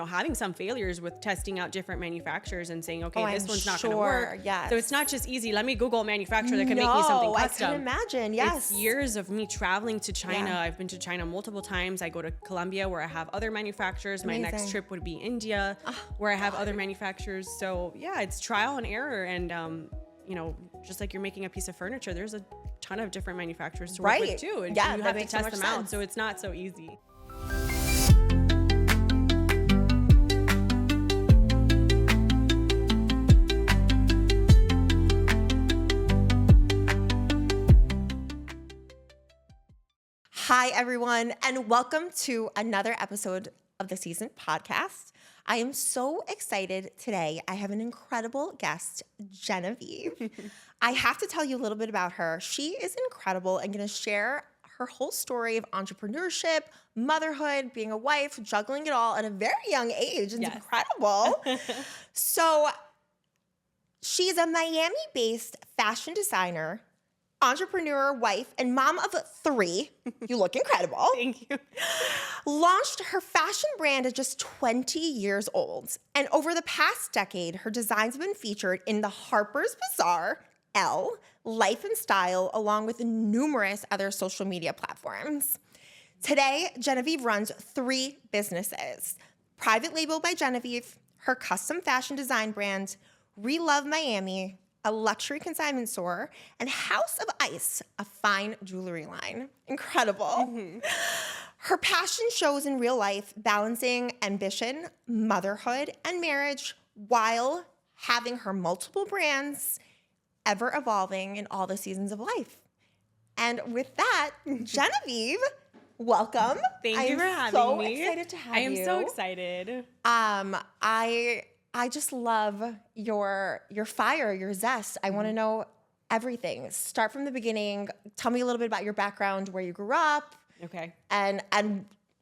having some failures with testing out different manufacturers and saying, okay, this one's not going to sure. work. Yes. So it's not just easy. Let me Google a manufacturer that can make me something custom. I can imagine. Yes. It's years of me traveling to China. I've been to China multiple times. I go to Colombia where I have other manufacturers. Amazing. My next trip would be India where I have other manufacturers. So yeah, it's trial and error. And, just like you're making a piece of furniture, there's a ton of different manufacturers to work with too. And you have to test them out. So it's not so easy. Hi, everyone, and welcome to another episode of the Seasoned Podcast. I am so excited today. I have an incredible guest, Genevieve. I have to tell you a little bit about her. She is incredible and going to share her whole story of entrepreneurship, motherhood, being a wife, juggling it all at a very young age. It's incredible. So she's a Miami-based fashion designer, entrepreneur, wife, and mom of 3. You look incredible. Thank you. Launched her fashion brand at just 20 years old. And over the past decade, her designs have been featured in the Harper's Bazaar, Elle, Life and Style, along with numerous other social media platforms. Today, Genevieve runs 3 businesses: Private Label by Genevieve, her custom fashion design brand, Relove Miami, a luxury consignment store, and House of Ice, a fine jewelry line. Incredible. Mm-hmm. Her passion shows in real life, balancing ambition, motherhood, and marriage while having her multiple brands ever evolving in all the seasons of life. And with that, Genevieve, welcome. Thank you for having me. I'm so excited to have you. I am so excited. I just love your fire, your zest. I want to know everything. Start from the beginning. Tell me a little bit about your background, where you grew up. Okay. And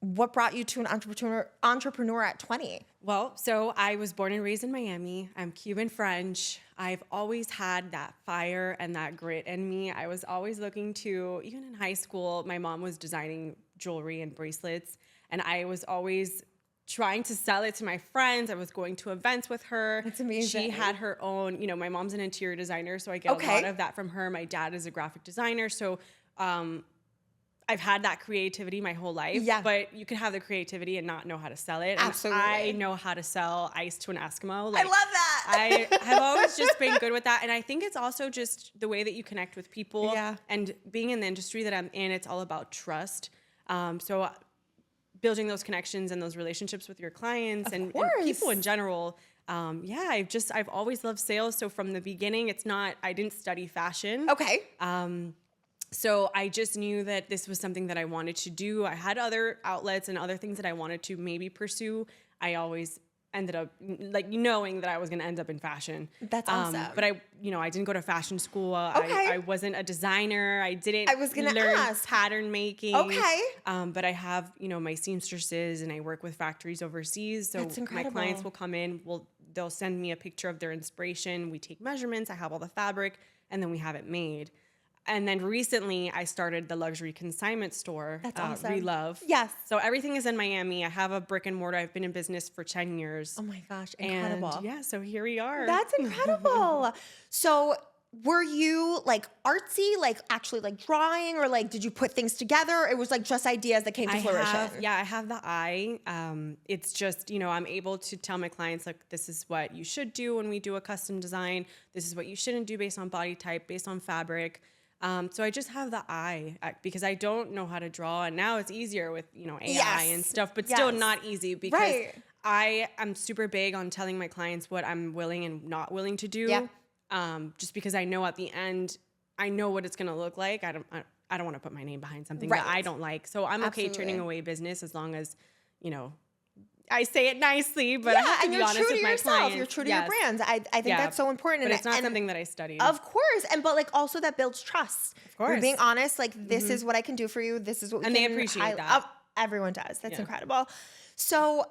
what brought you to an entrepreneur at 20? Well, so I was born and raised in Miami. I'm Cuban French. I've always had that fire and that grit in me. I was always looking to, even in high school, my mom was designing jewelry and bracelets, and I was always trying to sell it to my friends. I was going to events with her. That's amazing. She had her own, my mom's an interior designer, so I get a lot of that from her. My dad is a graphic designer, so I've had that creativity my whole life. Yeah. But you can have the creativity and not know how to sell it. Absolutely. And I know how to sell ice to an Eskimo. I love that. I have always just been good with that. And I think it's also just the way that you connect with people. Yeah. And being in the industry that I'm in, it's all about trust. So building those connections and those relationships with your clients and people in general. I've always loved sales. So from the beginning, I didn't study fashion. Okay. So I just knew that this was something that I wanted to do. I had other outlets and other things that I wanted to maybe pursue. I always ended up knowing that I was going to end up in fashion. That's awesome. But I didn't go to fashion school. I wasn't a designer. I was going to learn pattern making. Okay. But I have, my seamstresses and I work with factories overseas. So my clients will come in, they'll send me a picture of their inspiration. We take measurements. I have all the fabric and then we have it made. And then recently, I started the luxury consignment store, That's awesome. Relove. Yes. So everything is in Miami. I have a brick and mortar. I've been in business for 10 years. Oh my gosh, incredible. And so here we are. That's incredible. So were you artsy, actually drawing, or did you put things together? It was just ideas that came to fruition. I have the eye. It's just, I'm able to tell my clients, this is what you should do when we do a custom design. This is what you shouldn't do based on body type, based on fabric. So I just have the eye because I don't know how to draw. And now it's easier with, AI and stuff, but still not easy because I am super big on telling my clients what I'm willing and not willing to do. Yeah. Just because I know at the end, I know what it's going to look like. I don't want to put my name behind something that I don't like. So I'm okay turning away business as long as, I say it nicely, but I have to be honest with my clients. You're true to your brands. I think that's so important. But it's not something that I studied. Of course. But also that builds trust. Of course. You're being honest. This is what I can do for you. This is what we can do. And they appreciate that. Everyone does. That's incredible. So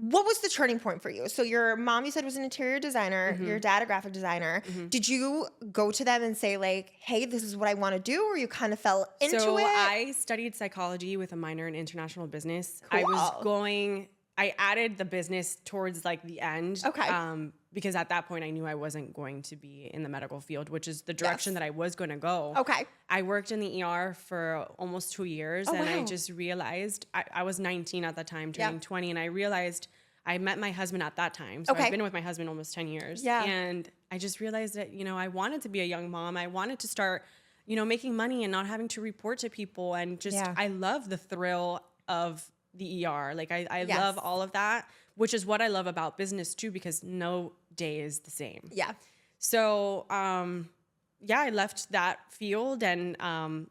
what was the turning point for you? So your mom, you said, was an interior designer, your dad a graphic designer. Did you go to them and say like, hey, this is what I want to do? Or you kind of fell into So it? I studied psychology with a minor in international business. Cool. I added the business towards like the end. Okay. Because at that point I knew I wasn't going to be in the medical field, which is the direction that I was going to go. Okay. I worked in the ER for almost 2 years, and I wow. just realized I was 19 at the time, turning 20, and I realized I met my husband at that time. So Okay. I've been with my husband almost 10 years. Yeah. And I just realized that, I wanted to be a young mom. I wanted to start, making money and not having to report to people. And just, I love the thrill of the ER. Like I love all of that, which is what I love about business too, because no day is the same. Yeah. So, I left that field, and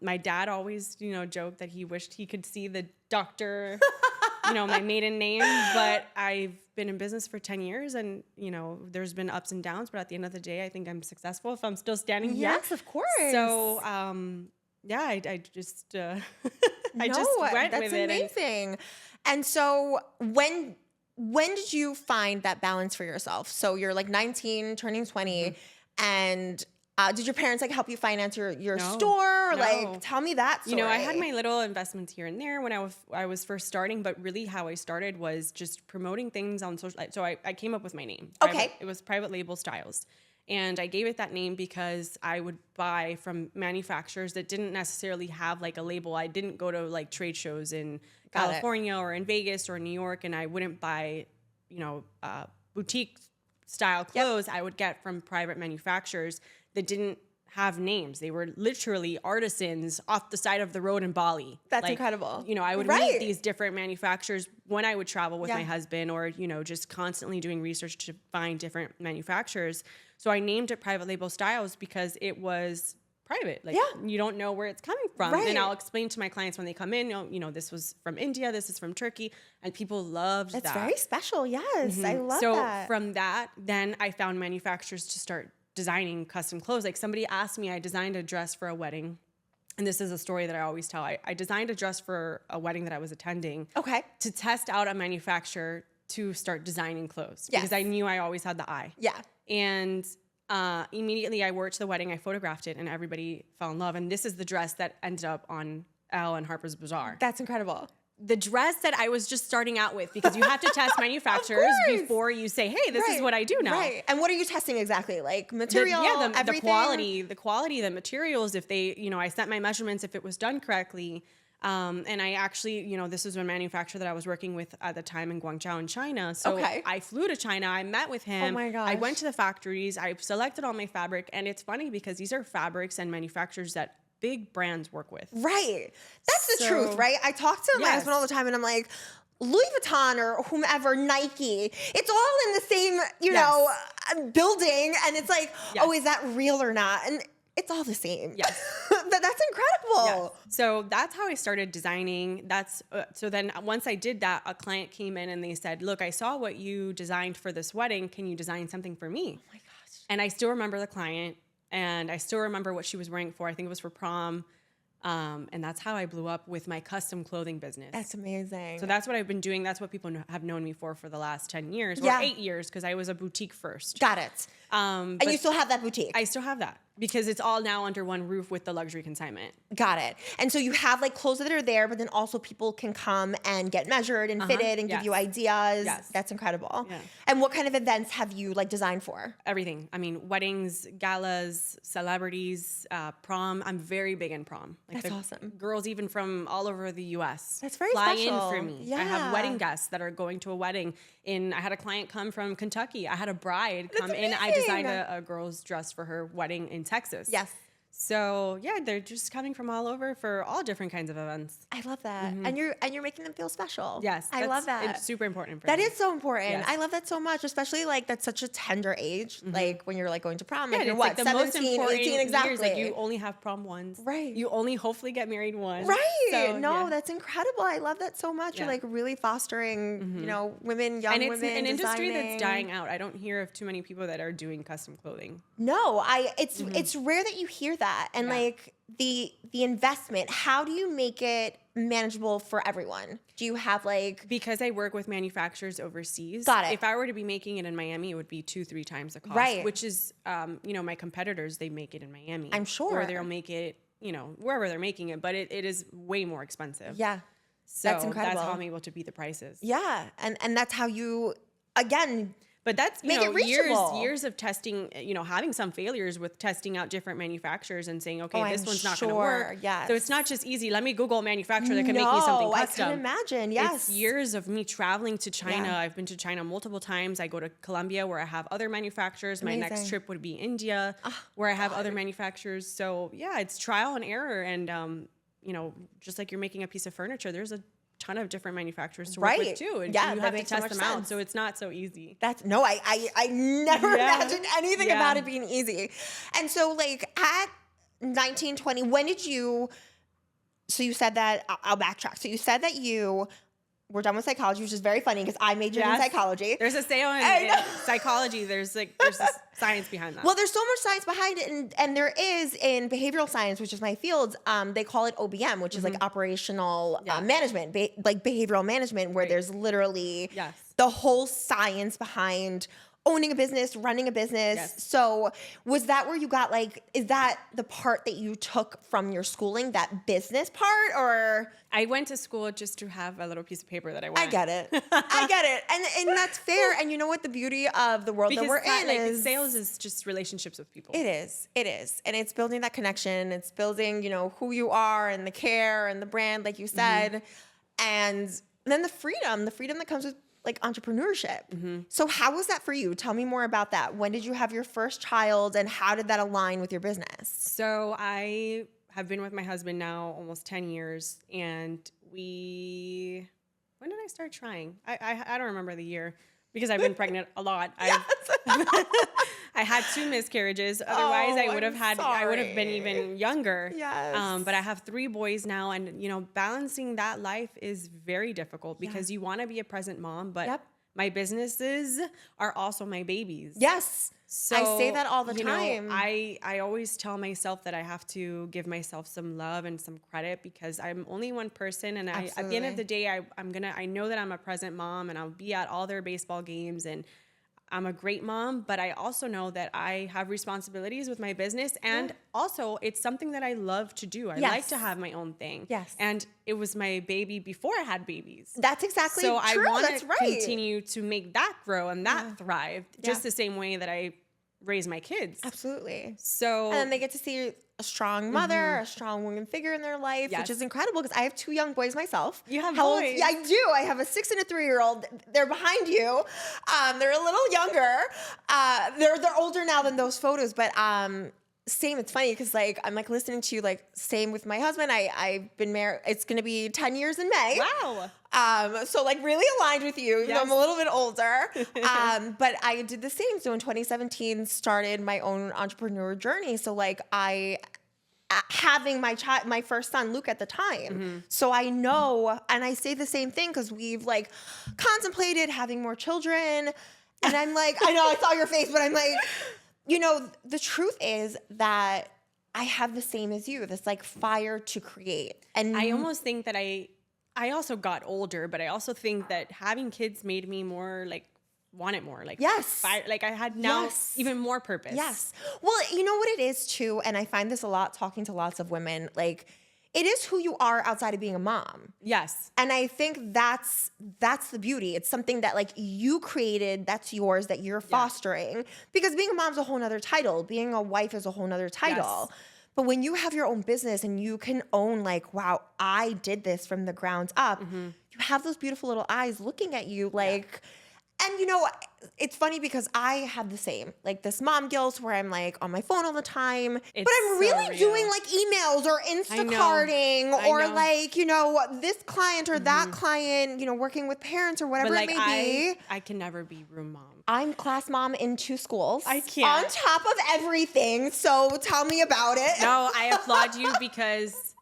my dad always, joked that he wished he could see the doctor, my maiden name. But I've been in business for 10 years, and there's been ups and downs. But at the end of the day, I think I'm successful if I'm still standing here. Yes, of course. So, I just I just went with it. That's amazing. And so when did you find that balance for yourself? So you're like 19, turning 20, and did your parents like help you finance your store? Or, like, tell me that story. I had my little investments here and there when I was first starting, but really how I started was just promoting things on social. So I came up with my name. Okay. It was Private Label Styles. And I gave it that name because I would buy from manufacturers that didn't necessarily have like a label. I didn't go to like trade shows in California or in Vegas or New York, and I wouldn't buy, boutique style clothes. I would get from private manufacturers that didn't have names. They were literally artisans off the side of the road in Bali. That's incredible. I would meet these different manufacturers when I would travel with my husband, or, just constantly doing research to find different manufacturers. So I named it Private Label Styles because it was private. Like, you don't know where it's coming from. Right. And I'll explain to my clients when they come in, this was from India, this is from Turkey, and people loved that. That's very special. Yes, I love that. So from that, then I found manufacturers to start designing custom clothes. Like somebody asked me, I designed a dress for a wedding. And this is a story that I always tell. I designed a dress for a wedding that I was attending. Okay. To test out a manufacturer to start designing clothes. Because I knew I always had the eye. Yeah. And immediately I wore it to the wedding. I photographed it, and everybody fell in love. And this is the dress that ended up on Elle and Harper's Bazaar. That's incredible. The dress that I was just starting out with, because you have to test manufacturers before you say, hey, this is what I do now. Right. And what are you testing exactly? Like material, everything? The quality, the materials, if they, I sent my measurements if it was done correctly. And I actually, this was a manufacturer that I was working with at the time in Guangzhou in China. So I flew to China. I met with him. Oh my gosh. I went to the factories. I selected all my fabric. And it's funny because these are fabrics and manufacturers that big brands work with. Right. That's the truth, right? I talk to my husband all the time, and I'm like, Louis Vuitton or whomever, Nike, it's all in the same, building. And it's like, oh, is that real or not? And it's all the same. Yes. That's incredible. Yes. So that's how I started designing. So then once I did that, a client came in and they said, look, I saw what you designed for this wedding. Can you design something for me? Oh my gosh. And I still remember the client. And I still remember what she was wearing for. I think it was for prom. And that's how I blew up with my custom clothing business. That's amazing. So that's what I've been doing. That's what people have known me for the last 10 years. Or 8 years, because I was a boutique first. Got it. And you still have that boutique? I still have that. Because it's all now under one roof with the luxury consignment. Got it. And so you have like clothes that are there, but then also people can come and get measured and fitted and give you ideas. Yes. That's incredible. Yeah. And what kind of events have you like designed for? Everything. I mean, weddings, galas, celebrities, prom. I'm very big in prom. Like That's awesome. Girls even from all over the U.S. That's very fly special. in for me. Yeah. I have wedding guests that are going to a wedding. I had a client come from Kentucky. I had a bride come in. I designed a girl's dress for her wedding in Texas. Yes. So they're just coming from all over for all different kinds of events. I love that. And you're making them feel special. Yes. I love that. It's super important for That me. is so important. Yes. I love that so much, especially like that's such a tender age. Like when you're like going to prom, like you're it's what, like the 17, most important 18, exactly. years. Like you only have prom once. Right. You only hopefully get married once. Right. So, no, that's incredible. I love that so much. You're like really fostering, women, young and it's women, an industry designing. that's dying out. I don't hear of too many people that are doing custom clothing. No, it's rare that you hear that. And like the investment, how do you make it manageable for everyone? Do you have like... Because I work with manufacturers overseas. Got it. If I were to be making it in Miami, it would be 2-3 times the cost. Right. Which is, my competitors, they make it in Miami. I'm sure. Or they'll make it, wherever they're making it, but it is way more expensive. Yeah. So that's incredible. That's how I'm able to beat the prices. Yeah. And that's how you, again... But that's, make it reachable. years of testing, having some failures with testing out different manufacturers and saying, okay, this one's not going to sure. work. Yes. So it's not just easy. Let me Google a manufacturer that can make me something custom. I can imagine. Yes. It's years of me traveling to China. Yeah. I've been to China multiple times. I go to Colombia where I have other manufacturers. Amazing. My next trip would be India where I have other manufacturers. So yeah, it's trial and error. And, just like you're making a piece of furniture, there's a ton of different manufacturers to work with too. And yeah, you that have to makes so test much them out. sense. So it's not so easy. I never imagined anything about it being easy. And so like at 19, 20, when did you, so you said that, I'll backtrack. So you said that you were done with psychology, which is very funny because I majored in psychology. There's a sale in psychology. There's this science behind that. Well, there's so much science behind it, and there is in behavioral science, which is my field. They call it OBM, which is like operational management, like behavioral management, where there's literally the whole science behind owning a business, running a business. Yes. So was that where you got like, is that the part that you took from your schooling, that business part, or? I went to school just to have a little piece of paper that I want. I get it. I get it. And that's fair. And you know what the beauty of the world that we're in is? Sales is just relationships with people. It is. It is. And it's building that connection. It's building, who you are and the care and the brand, like you said. And then the freedom that comes with like entrepreneurship. So how was that for you? Tell me more about that. When did you have your first child and how did that align with your business? So I have been with my husband now almost 10 years. And when did I start trying? I don't remember the year because I've been pregnant a lot. I had 2 miscarriages. Otherwise, I would have been even younger. Yes. But I have 3 boys now, and balancing that life is very difficult because you want to be a present mom, but my businesses are also my babies. Yes. So I say that all the time. I always tell myself that I have to give myself some love and some credit because I'm only one person, and at the end of the day, I know that I'm a present mom, and I'll be at all their baseball games, and I'm a great mom, but I also know that I have responsibilities with my business, and also it's something that I love to do. I like to have my own thing. Yes. And it was my baby before I had babies. That's exactly true. So I want That's to right. continue to make that grow and that thrive just the same way that I raise my kids. Absolutely. So and then they get to see a strong mother, a strong woman figure in their life, which is incredible because I have 2 young boys myself. You have boys? boys? Yeah, I do. I have a 6 and a 3-year-old. They're behind you. They're a little younger. They're older now than those photos, but same. It's funny because like I'm like listening to you. Like same with my husband. I've been married. It's gonna be 10 years in May. Wow. So like really aligned with you. Yes. I'm a little bit older. But I did the same. So in 2017 started my own entrepreneur journey. So like having my first son, Luke, at the time. So I know, and I say the same thing because we've like contemplated having more children. And I'm like, I know I saw your face, but I'm like, the truth is that I have the same as you, this like fire to create. And I almost think that I also got older, but I also think that having kids made me more like want it more. Like fire, like I had now even more purpose. Yes. Well, you know what it is too, and I find this a lot talking to lots of women, like it is who you are outside of being a mom. Yes. And I think that's the beauty. It's something that like you created, that's yours, that you're fostering. Because being a mom's a whole nother title. Being a wife is a whole nother title. Yes. But when you have your own business and you can own like, wow, I did this from the ground up, you have those beautiful little eyes looking at you like, and it's funny because I have the same, like this mom guilt where I'm like on my phone all the time, but I'm really doing like emails or Instacarting or like, this client or that client, working with parents or whatever it may be. I can never be room mom. I'm class mom in 2 schools. I can't. On top of everything. So tell me about it. No, I applaud you because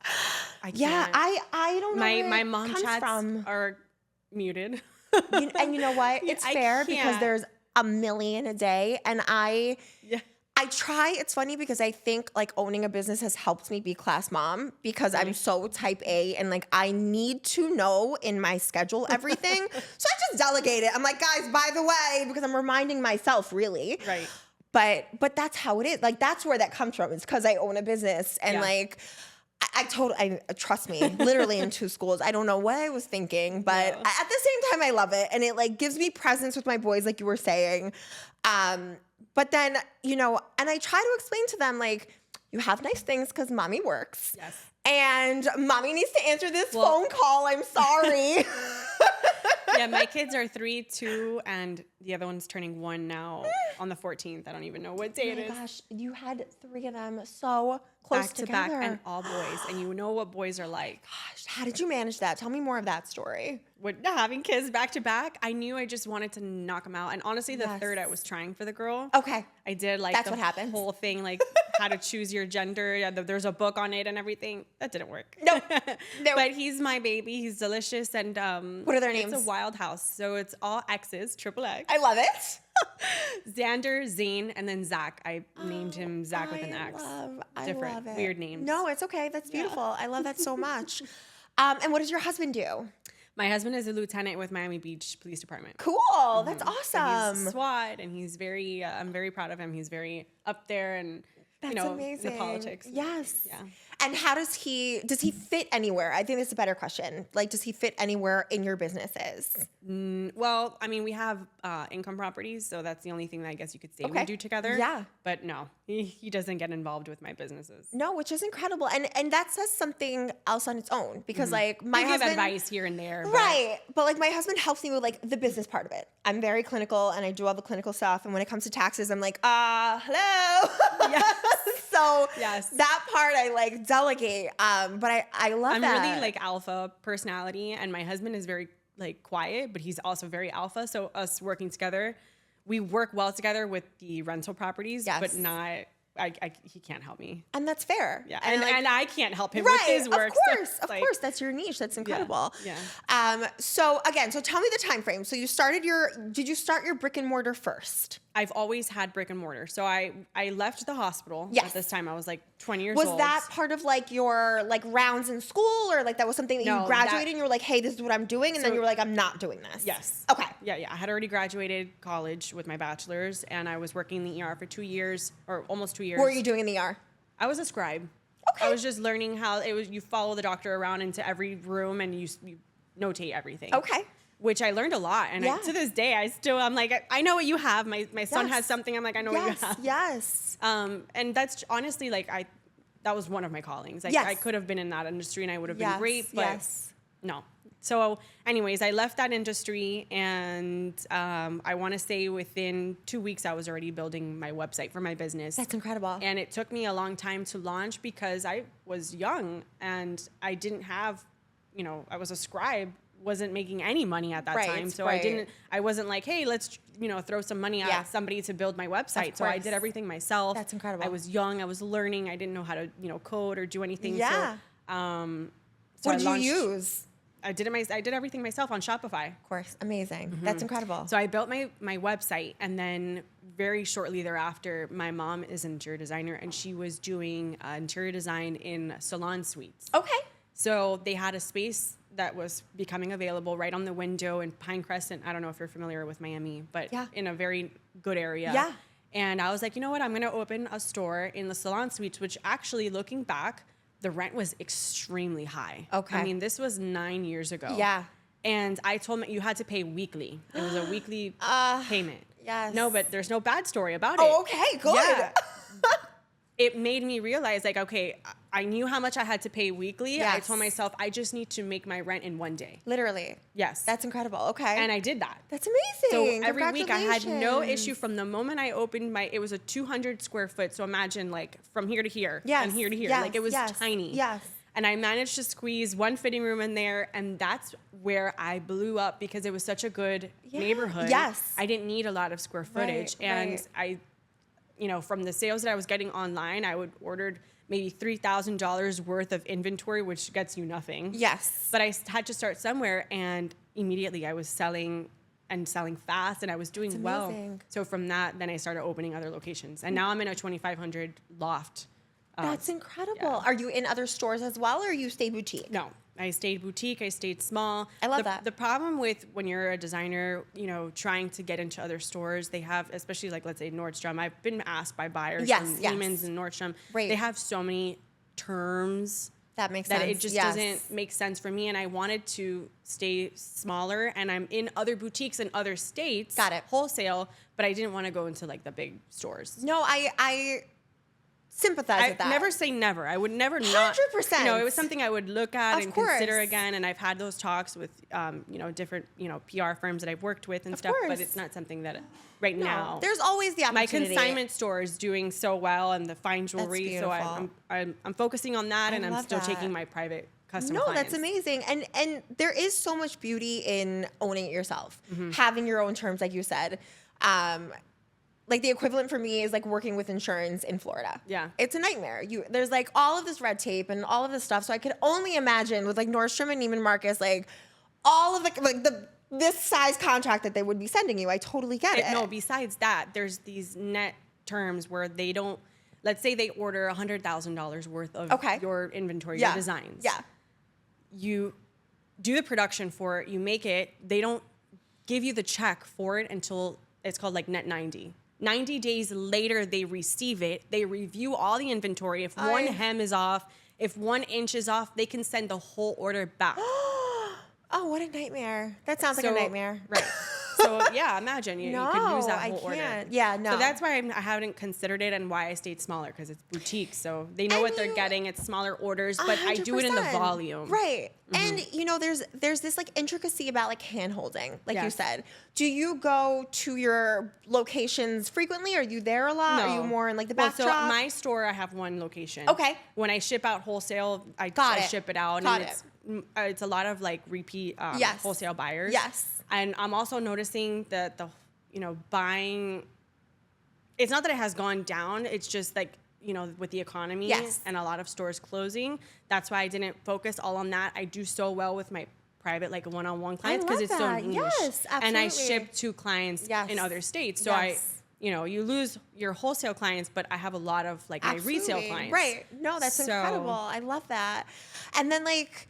I can't. Yeah, I don't know where my it mom comes chats from. are muted. And you know what? It's fair because there's a million a day. And I I try. It's funny because I think like owning a business has helped me be class mom because I'm so type A and like I need to know in my schedule everything. So I just delegate it. I'm like, guys, by the way, because I'm reminding myself really. Right. But that's how it is. Like that's where that comes from. It's because I own a business and like I trust me, literally in 2 schools. I don't know what I was thinking, but at the same time I love it. And it like gives me presence with my boys, like you were saying. But then, you know, and I try to explain to them, like, you have nice things because mommy works. Yes. And mommy needs to answer this phone call. I'm sorry. Yeah, my kids are 3, 2, and the other one's turning 1 now on the 14th. I don't even know what day it is. Oh my gosh, you had 3 of them so close Back to together. back, and all boys. And you know what boys are like. Gosh, how did you manage that? Tell me more of that story. With having kids back to back, I knew I just wanted to knock them out. And honestly, the third, I was trying for the girl. Okay. I did like That's the what happens. whole thing, like how to choose your gender. Yeah, there's a book on it and everything. That didn't work. Nope. But he's my baby. He's delicious. And what are their names? It's a wild house. So it's all X's, triple X. I love it. Xander, Zane, and then Zach. I named him Zach with an X. I love it. Weird names. No, it's okay. That's beautiful. I love that so much. And what does your husband do? My husband is a lieutenant with Miami Beach Police Department. Cool. That's So awesome. he's SWAT, and he's very. I'm very proud of him. He's very up there, and That's amazing. in the politics. Yes. Yeah. And how does he fit anywhere? I think that's a better question. Like, does he fit anywhere in your businesses? Well, I mean, we have income properties, so that's the only thing that I guess you could say we do together. Yeah. But no, he doesn't get involved with my businesses. No, which is incredible. And that says something else on its own because like my I give husband advice here and there. But right. But like my husband helps me with like the business part of it. I'm very clinical and I do all the clinical stuff. And when it comes to taxes, I'm like, hello. Yes. So Yes. that part I like delegate. But I love I'm that. really like alpha personality, and my husband is very like quiet, but he's also very alpha. So us working together, we work well together with the rental properties, but not. He can't help me. And that's fair. Yeah, And, like, and I can't help him with his work. Of course, that's your niche. That's incredible. Yeah. So again, so tell me the time frame. So did you start your brick and mortar first? I've always had brick and mortar. So I left the hospital at this time. I was like 20 years old. Was that part of like your like rounds in school, or like that was something that you graduated and you were like, hey, this is what I'm doing, and then you were like, I'm not doing this? Yes. Okay. Yeah. I had already graduated college with my bachelor's, and I was working in the ER for 2 years, or almost 2 years. What were you doing in the ER? I was a scribe. Okay. I was just learning how it was. You follow the doctor around into every room and you notate everything. Okay. Which I learned a lot. And to this day, I'm like, I know what you have. My son has something. I'm like, I know what you have. Yes. And that's honestly like, that was one of my callings. Like I could have been in that industry and I would have been great, but no. So anyways, I left that industry, and I want to say within 2 weeks, I was already building my website for my business. That's incredible. And it took me a long time to launch because I was young and I didn't have, I was a scribe, wasn't making any money at that time. So I wasn't like, hey, let's, throw some money at somebody to build my website. So I did everything myself. That's incredible. I was young. I was learning. I didn't know how to, code or do anything. Yeah. So, what did you use? I did everything myself on Shopify. Of course. Amazing. That's incredible. So I built my website, and then very shortly thereafter, my mom is an interior designer, and she was doing interior design in salon suites. Okay. So they had a space that was becoming available right on the window in Pine Crescent. I don't know if you're familiar with Miami, but in a very good area. Yeah. And I was like, you know what? I'm going to open a store in the salon suites, which actually, looking back, the rent was extremely high. Okay. I mean, this was 9 years ago. Yeah. And I told me you had to pay weekly. It was a weekly payment. Yes. No, but there's no bad story about it. Oh, okay, good. Yeah. It made me realize, like, okay, I knew how much I had to pay weekly. Yes. I told myself, I just need to make my rent in one day. Literally. Yes. That's incredible. Okay. And I did that. That's amazing. So every week I had no Congratulations. issue from the moment I opened it was a 200 square foot. So imagine like from here to here Yes. and here to here. Yes. Like it was Yes. tiny. Yes. And I managed to squeeze one fitting room in there. And that's where I blew up because it was such a good neighborhood. Yes. I didn't need a lot of square footage. And I, from the sales that I was getting online, I would ordered maybe $3,000 worth of inventory, which gets you nothing. Yes. But I had to start somewhere, and immediately I was selling and selling fast, and I was doing well. amazing. So from that, then I started opening other locations, and now I'm in a 2,500 loft. That's incredible. yeah. Are you in other stores as well, or you stay boutique? No, I stayed boutique. I stayed small. I love that. The problem with when you're a designer, you know, trying to get into other stores, they have, especially like, let's say Nordstrom. I've been asked by buyers Yes, from yes. Neiman's and Nordstrom. Right. They have so many terms That makes that sense. it just Yes. doesn't make sense for me. And I wanted to stay smaller, and I'm in other boutiques in other states. Got it. Wholesale, but I didn't want to go into like the big stores. No, I sympathize with that. I never say never. I would never not. 100%. You know, it was something I would look at Of and course. consider again. And I've had those talks with, you know, different, you know, PR firms that I've worked with and stuff. course. But it's not something that right now. There's always the My opportunity. consignment store is doing so well, and the fine jewelry. So beautiful. I'm focusing on that, and I'm love still that. taking my private custom No, clients. that's amazing. And there is so much beauty in owning it yourself, Mm-hmm. having your own terms, like you said. Like the equivalent for me is like working with insurance in Florida. Yeah. It's a nightmare. There's like all of this red tape and all of this stuff. So I could only imagine with like Nordstrom and Neiman Marcus, like all of this size contract that they would be sending you. I totally get it. No, besides that, there's these net terms where they don't, let's say they order $100,000 worth of Okay. your inventory, Yeah. your designs. Yeah. You do the production for it, you make it, they don't give you the check for it until it's called like net 90. 90 days later, they receive it. They review all the inventory. If one hem is off, if 1 inch is off, they can send the whole order back. Oh, what a nightmare. That sounds like a nightmare. Right. So yeah, imagine you could lose that I whole order. can't. Yeah, no. So that's why I haven't considered it, and why I stayed smaller, because it's boutique. So they know And what they're getting. It's smaller orders, but I do it in the 100%. volume. Right. And you know, there's this like intricacy about like hand holding, like you Yes. said. Do you go to your locations frequently? Are you there a lot? Are you more in like the backdrop? So my store, I have one location. Okay. When I ship out wholesale, I Got it. ship it out, Got and it's a lot of like repeat Yes. wholesale buyers. Yes. And I'm also noticing that the buying. It's not that it has gone down. It's just like, with the economy Yes. and a lot of stores closing. That's why I didn't focus all on that. I do so well with my private, like one-on-one clients, because love it's so that. niche. Yes, And I absolutely. ship to clients Yes. in other states. So Yes. you lose your wholesale clients, but I have a lot of like my resale Absolutely. clients. Right. No, that's So- incredible. I love that. And then like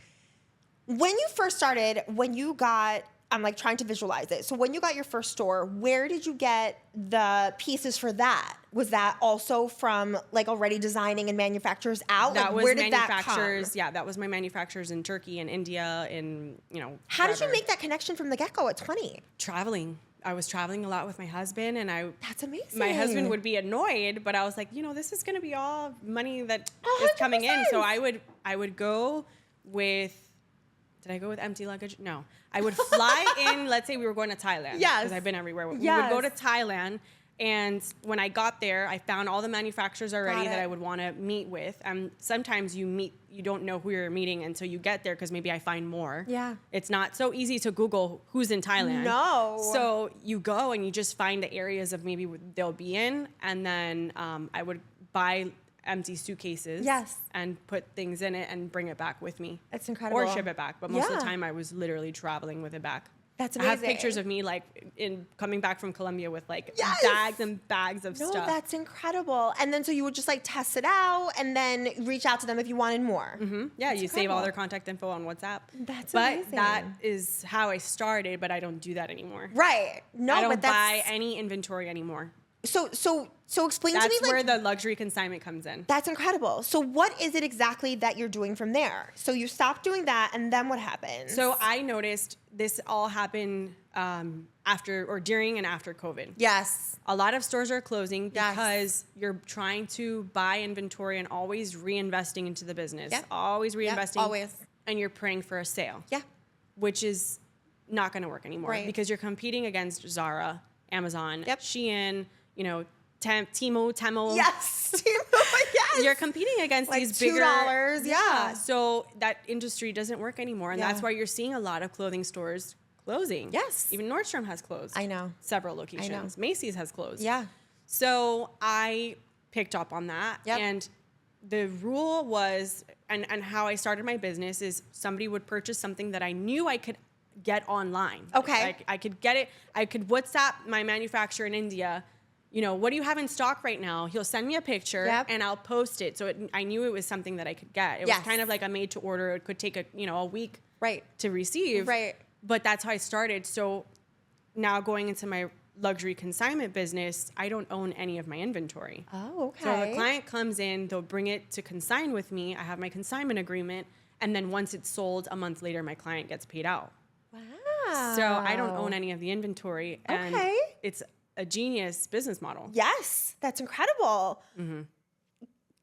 when you first started, when you got, I'm like trying to visualize it. So when you got your first store, where did you get the pieces for that? Was that also from like already designing and manufacturers out? That Like, was where did manufacturers. that come? Yeah, that was my manufacturers in Turkey and India and, How did you wherever. make that connection from the get-go at 20? Traveling. I was traveling a lot with my husband, and That's amazing. my husband would be annoyed, but I was like, this is going to be all money that is coming in. So 100%. I would go with, did I go with empty luggage? No. I would fly in, let's say we were going to Thailand. Yes. Because I've been everywhere. We would Yes. go to Thailand, and when I got there, I found all the manufacturers already Got that it. I would want to meet with. And sometimes you don't know who you're meeting until you get there, because maybe I find more. Yeah. It's not so easy to Google who's in Thailand. No. So you go and you just find the areas of maybe they'll be in, and then I would buy empty suitcases. Yes. And put things in it and bring it back with me. That's incredible. Or ship it back. But most of Yeah. the time I was literally traveling with it back. That's I have amazing. pictures of me like in coming back from Colombia with like Yes. bags and bags of No, stuff. that's incredible. And then so you would just like test it out and then reach out to them if you wanted more. Yeah, you save all incredible. their contact info on WhatsApp. That's but amazing. that is how I started, but I don't do that anymore. Right. No, I don't but that's buy any inventory anymore. so explain to That's me where like the luxury consignment comes in. that's incredible. So what is it exactly that you're doing from there? So you stopped doing that and then what happens? So I noticed this all happened after or during and after COVID. yes. A lot of stores are closing Yes. because you're trying to buy inventory and always reinvesting into the business. Yep. Always Yep, reinvesting. always. And you're praying for a sale. Yeah. Which is not going to work anymore. Right. Because you're competing against Zara, Amazon, Yep. Shein, Temu. Yes. yes. You're competing against Like these bigger $2, yeah. So that industry doesn't work anymore, and Yeah. that's why you're seeing a lot of clothing stores closing. Yes. Even Nordstrom has closed. I know. Several locations. Macy's has closed. Yeah. So I picked up on that, Yep. and the rule was, and how I started my business is somebody would purchase something that I knew I could get online. Okay. Like, I could get it. I could WhatsApp my manufacturer in India, you know, what do you have in stock right now? He'll send me a picture and I'll post it. So I knew it was something that I could get. It was kind of like a made to order. It could take a week to receive. Right. But that's how I started. So now going into my luxury consignment business, I don't own any of my inventory. Oh, okay. So the client comes in, they'll bring it to consign with me. I have my consignment agreement. And then once it's sold, a month later, my client gets paid out. Wow. So I don't own any of the inventory. And it's a genius business model. Yes, that's incredible. Mm-hmm.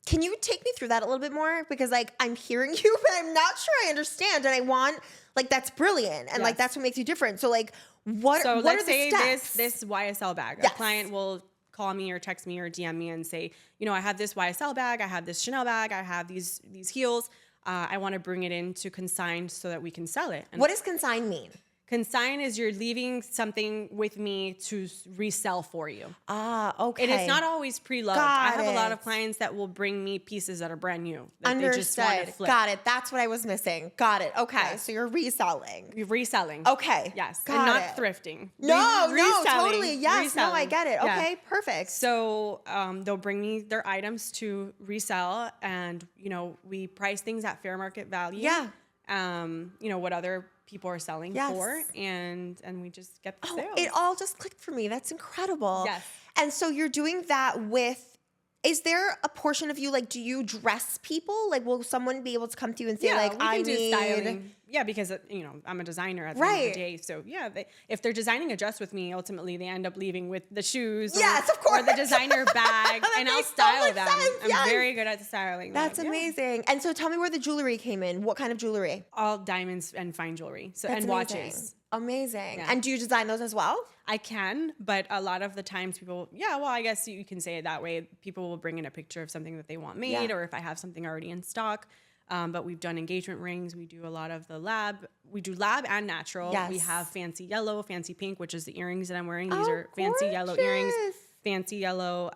Can you take me through that a little bit more? Because like I'm hearing you, but I'm not sure I understand. And I want, like, that's brilliant. And like, that's what makes you different. So like, what are the steps? this YSL bag. A client will call me or text me or DM me and say, you know, I have this YSL bag. I have this Chanel bag. I have these heels. I want to bring it in to consign so that we can sell it. And what does consign mean? Consign is you're leaving something with me to resell for you. Ah, okay. And it's not always pre-loved. I have a lot of clients that will bring me pieces that are brand new. That they just want to flip. Got it. That's what I was missing. Got it. Okay. Yes. So you're reselling. You're reselling. Okay. Yes. Got and not it. thrifting. No, reselling. Totally. Yes. Reselling. No, I get it. Yeah. Okay. Perfect. So they'll bring me their items to resell, and you know, we price things at fair market value. Yeah. You know what other people are selling for, and we just get the sales. It all just clicked for me. That's incredible. Yes. And so you're doing that with, is there a portion of you, like, do you dress people? Like, will someone be able to come to you and say, like, I need styling? Yeah, because, you know, I'm a designer at the end of the day. So, yeah, if they're designing a dress with me, ultimately they end up leaving with the shoes or the designer bag, and I'll style them. I'm very good at styling them. That's amazing. And so tell me where the jewelry came in. What kind of jewelry? All diamonds and fine jewelry. So and watches. Amazing. Yeah. And do you design those as well? I can, but a lot of the times people, I guess you can say it that way. People will bring in a picture of something that they want made, or if I have something already in stock. But we've done engagement rings. We do a lot of the lab. We do lab and natural. Yes. We have fancy yellow, fancy pink, which is the earrings that I'm wearing. These are fancy yellow earrings, fancy yellow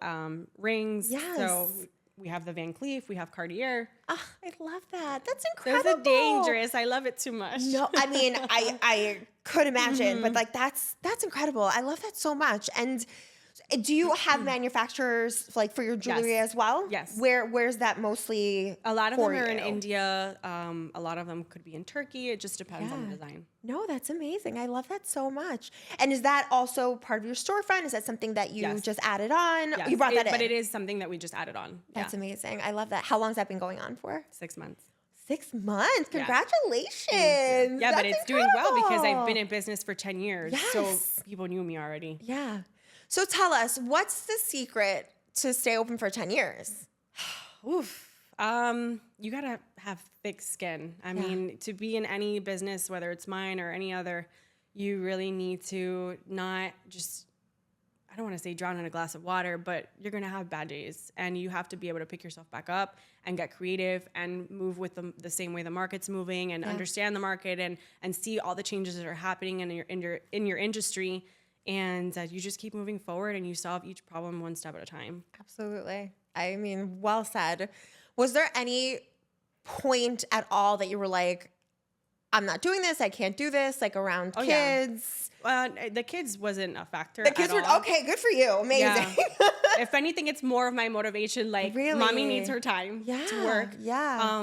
rings. Yes. So we have the Van Cleef. We have Cartier. Oh, I love that. That's incredible. Those are dangerous. I love it too much. No, I mean, I could imagine, but like that's incredible. I love that so much. And do you have manufacturers like for your jewelry as well? Yes. Where's that mostly? A lot of them are in India. A lot of them could be in Turkey. It just depends on the design. No, that's amazing. I love that so much. And is that also part of your storefront? Is that something that you just added on? Yes. You brought that in? But it is something that we just added on. That's amazing. I love that. How long has that been going on for? 6 months. 6 months. Congratulations. Yeah, but it's doing well because I've been in business for 10 years. Yes. So people knew me already. Yeah. So tell us, what's the secret to stay open for 10 years? Oof. You gotta have thick skin. I mean, to be in any business, whether it's mine or any other, you really need to not just, I don't want to say drown in a glass of water, but you're gonna have bad days, and you have to be able to pick yourself back up and get creative and move with the same way the market's moving, and understand the market and see all the changes that are happening in your industry. And you just keep moving forward, and you solve each problem one step at a time. Absolutely. I mean, well said. Was there any point at all that you were like, I'm not doing this, I can't do this, like around kids? Yeah. The kids wasn't a factor. The kids were, okay, good for you. Amazing. Yeah. If anything, it's more of my motivation, like, mommy needs her time to work. Yeah.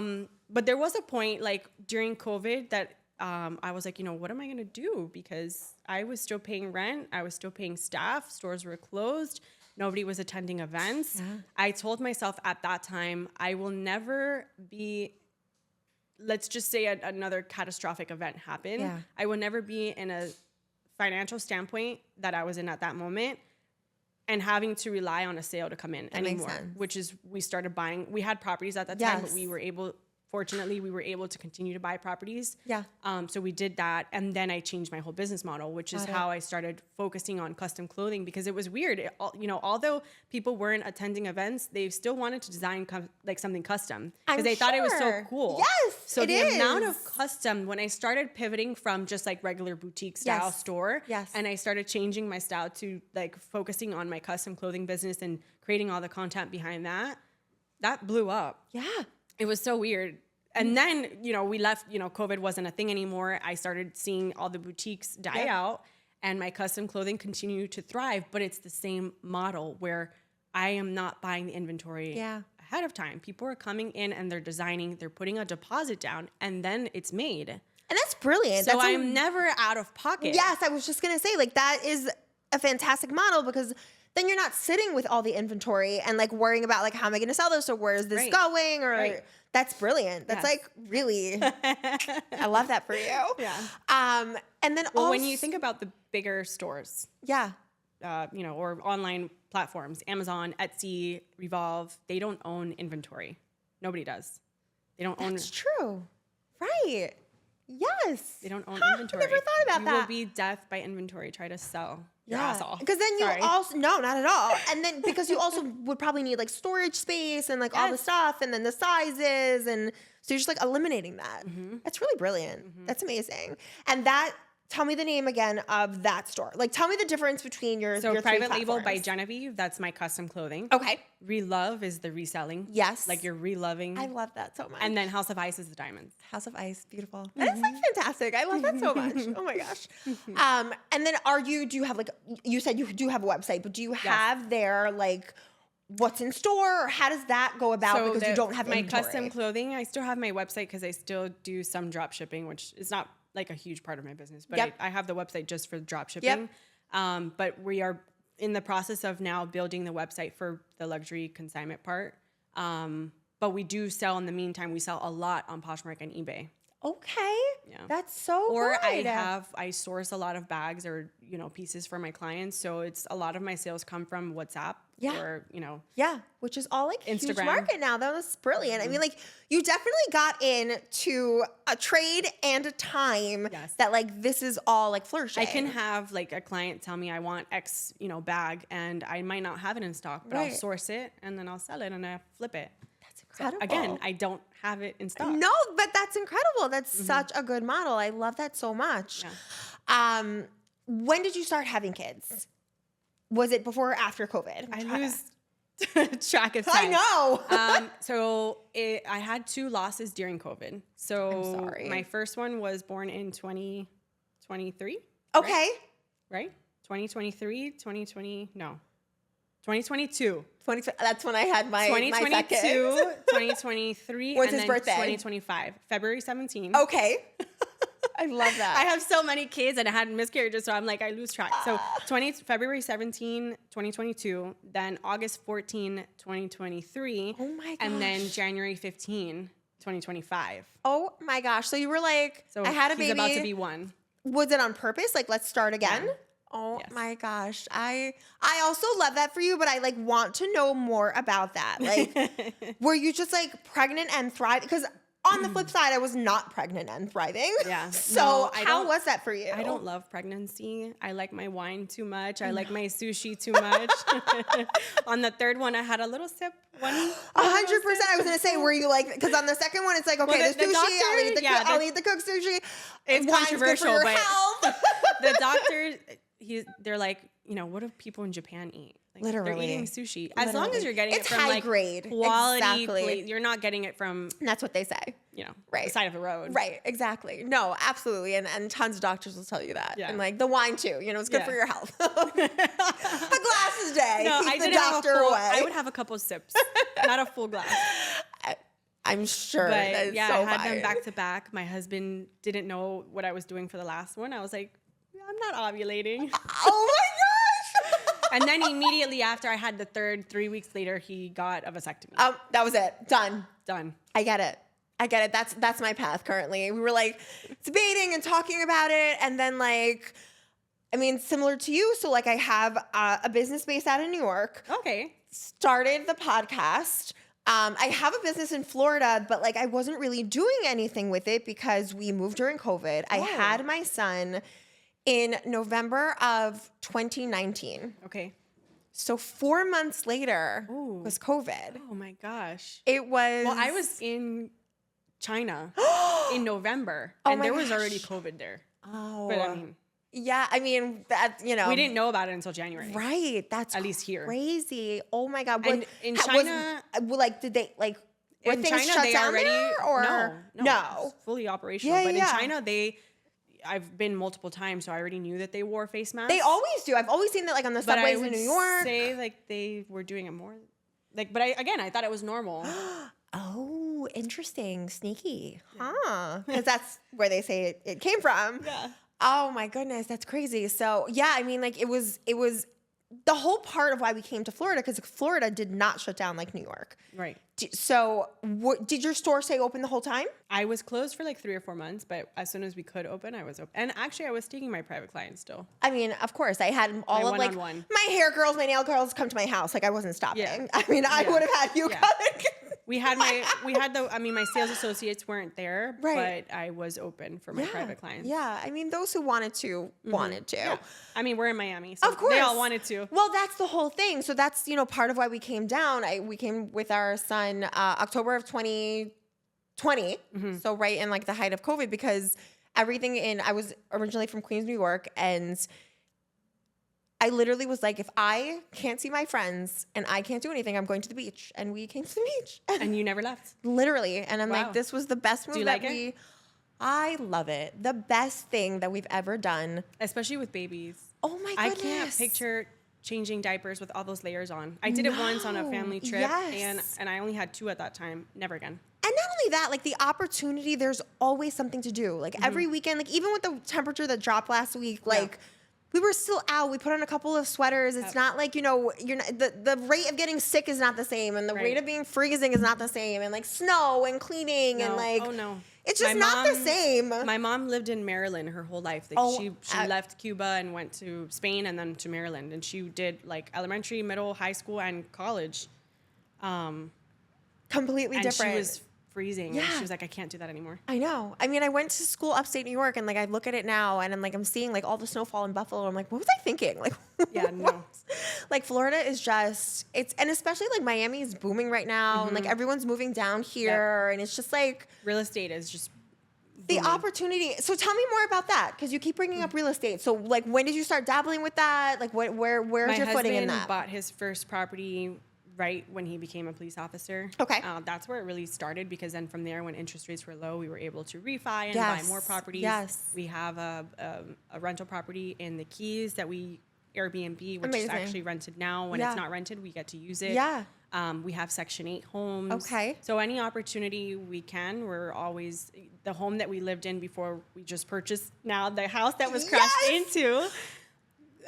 But there was a point, like, during COVID that I was like, what am I going to do? Because I was still paying rent. I was still paying staff. Stores were closed. Nobody was attending events. Yeah. I told myself at that time, I will never be, let's just say another catastrophic event happened. Yeah. I will never be in a financial standpoint that I was in at that moment and having to rely on a sale to come in anymore, which is we started buying. We had properties at that time, but fortunately, we were able to continue to buy properties. Yeah. So we did that. And then I changed my whole business model, which is how I started focusing on custom clothing, because it was weird. Although people weren't attending events, they still wanted to design like something custom because they thought it was so cool. Yes, so the amount of custom, when I started pivoting from just like regular boutique style store, and I started changing my style to like focusing on my custom clothing business and creating all the content behind that blew up. Yeah. It was so weird. And then, we left, COVID wasn't a thing anymore. I started seeing all the boutiques die out, and my custom clothing continued to thrive, but it's the same model where I am not buying the inventory ahead of time. People are coming in and they're designing, they're putting a deposit down, and then it's made. And that's brilliant. So I'm never out of pocket. Yes, I was just going to say, like, that is a fantastic model, because then you're not sitting with all the inventory and like worrying about like, how am I going to sell this, or where is this going? Or that's brilliant. That's like really, I love that for you. Yeah. And then also, when you think about the bigger stores, or online platforms, Amazon, Etsy, Revolve, they don't own inventory. Nobody does. They don't own. That's true. Right. Yes. They don't own inventory. I never thought about that. You will be death by inventory. Try to sell your ass off. Because then you also, no, not at all. And then because you also would probably need like storage space and like all the stuff, and then the sizes. And so you're just like eliminating that. That's really brilliant. That's amazing. And tell me the name again of that store. Like, tell me the difference between your Private Label by Genavieve, that's my custom clothing. Okay. Relove is the reselling. Yes. Like, you're reloving. I love that so much. And then House of Ice is the diamonds. House of Ice, beautiful. That is like fantastic. I love that so much. Oh my gosh. And then do you have like, you said you do have a website, but do you have there like what's in store, or how does that go about, because you don't have my inventory? Custom clothing, I still have my website because I still do some drop shipping, which is not like a huge part of my business, but I have the website just for drop shipping. But we are in the process of now building the website for the luxury consignment part. But we do sell in the meantime. We sell a lot on Poshmark and eBay. Okay. Yeah. That's so Or good. I source a lot of bags or, pieces for my clients. So it's a lot of my sales come from WhatsApp or, which is all like Instagram. huge market now. That was brilliant. I mean, like, you definitely got into a trade and a time that like this is all like flourishing. I can have like a client tell me I want X, bag, and I might not have it in stock, but I'll source it and then I'll sell it and I flip it. Incredible. So again, I don't have it in stock. No, but that's incredible. That's such a good model. I love that so much. Yeah. When did you start having kids? Was it before or after COVID? I lose track of time. I know. I had 2 losses during COVID. So I'm sorry. My first one was born in 2023. Okay. Right? 2023, 2020, no. 2022. That's when I had my 2022, my 2023, When's and his then birthday? 2025, February 17. Okay. I love that. I have so many kids and I had miscarriages, so I'm like, I lose track. So February 17, 2022, then August 14, 2023. Oh my gosh. And then January 15, 2025. Oh my gosh. So you were like, I had a baby. He's about to be 1. Was it on purpose? Like, let's start again? Yeah. Oh my gosh. I also love that for you, but I like want to know more about that. Like, were you just like pregnant and thriving? Because on the flip side, I was not pregnant and thriving. Yeah. So how was that for you? I don't love pregnancy. I like my wine too much. I like my sushi too much. On the third one, I had a little sip. 100%. I was gonna say, were you like? Because on the second one, it's like, okay, the sushi. I'll eat the cooked sushi. It's controversial, good for your but health. The doctor, they're like, what do people in Japan eat? Like, Literally. They're eating sushi. As long as you're getting it's it from high like grade. quality, Exactly. you're not getting it from, And that's what they say. the side of the road. Right, exactly. No, absolutely. And tons of doctors will tell you that. Yeah. And like the wine too, it's good for your health. A glass a day. No, keep I the didn't have doctor a full, away. I would have a couple sips, not a full glass. I'm sure. But that is so I had fine. them back to back. My husband didn't know what I was doing for the last one. I was like, I'm not ovulating. Oh my gosh. And then immediately after I had the third, 3 weeks later, he got a vasectomy. That was it. Done. I get it. That's my path currently. We were like debating and talking about it. And then like, I mean, similar to you. So like I have a business based out of New York. Okay. Started the podcast. I have a business in Florida, but like I wasn't really doing anything with it because we moved during COVID. I had my son in November of 2019. Okay. So 4 months later was COVID. Oh my gosh. It was. Well, I was in China in November, and there was already COVID there. Oh. But I mean. Yeah, I mean, that, we didn't know about it until January. Right. That's at least here. Crazy. Oh my God. And in China. did they like. Were in things China, shut they down already there, or no, it's fully operational. Yeah, but yeah. in China, I've been multiple times, so I already knew that they wore face masks. They always do. I've always seen that, like, on the but subways I would in New York. say like they were doing it more. Like, but I thought it was normal. Oh, interesting. Sneaky. Huh. Because that's where they say it came from. Yeah. Oh my goodness, that's crazy. So yeah, I mean, like it was the whole part of why we came to Florida, because Florida did not shut down like New York. Right. So did your store stay open the whole time? I was closed for like 3 or 4 months, but as soon as we could open, I was open. And actually, I was taking my private clients still. I mean, of course, I had all My of like one-on-one. my hair girls, my nail girls come to my house. Like I wasn't stopping. Yeah. I mean, I Yeah. would have had you Yeah. come. my sales associates weren't there, Right. but I was open for my private clients. Yeah, I mean, those who wanted to, wanted to. Yeah. I mean, we're in Miami, so Of course. they all wanted to. Well, that's the whole thing. So that's, part of why we came down. We came with our son October of 2020. So right in like the height of COVID, because I was originally from Queens, New York, and I literally was like, if I can't see my friends and I can't do anything, I'm going to the beach. And we came to the beach. And you never left. Literally. And I'm Wow. like, this was the best move Do you that like it? I love it. The best thing that we've ever done. Especially with babies. Oh my I goodness. can't picture changing diapers with all those layers on. I did it once on a family trip, Yes. and I only had 2 at that time. Never again. And not only that, like the opportunity, there's always something to do. Like every weekend, like even with the temperature that dropped last week, like we were still out. We put on a couple of sweaters. It's not like, you're not, the rate of getting sick is not the same. And the rate of being freezing is not the same. And like snow and cleaning and like, oh no. it's just not the same. My mom lived in Maryland her whole life. Like she left Cuba and went to Spain and then to Maryland. And she did like elementary, middle, high school, and college. Completely and different. she was freezing. Yeah. And she was like, I can't do that anymore. I know. I mean, I went to school upstate New York, and like I look at it now, and I'm seeing like all the snowfall in Buffalo. I'm like, what was I thinking? Like, Yeah, no. Like Florida is just and especially like Miami is booming right now, and like everyone's moving down here, and it's just like Real estate is just the opportunity. So tell me more about that, because you keep bringing up real estate. So like, when did you start dabbling with that? Like, where's your footing in that? My husband bought his first property right when he became a police officer. Okay. That's where it really started, because then from there, when interest rates were low, we were able to refi and buy more properties. Yes. We have a rental property in the Keys that we Airbnb, which is actually rented now. When it's not rented, we get to use it. Yeah. We have Section 8 homes. Okay. So any opportunity we can, we're always, the home that we lived in before we just purchased, now the house that was crashed into.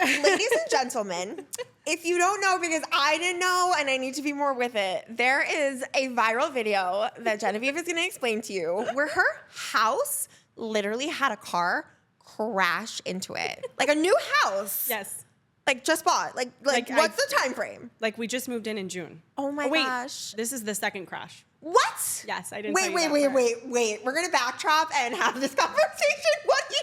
Ladies and gentlemen, if you don't know, because I didn't know and I need to be more with it, there is a viral video that Genevieve is going to explain to you where her house literally had a car crash into it. Like a new house. Yes. Like just bought. Like what's the time frame? Like we just moved in June. Oh my wait, gosh. This is the second crash. What? Yes, I didn't Wait, tell you wait, that wait, part. wait. We're going to backtrack and have this conversation. What do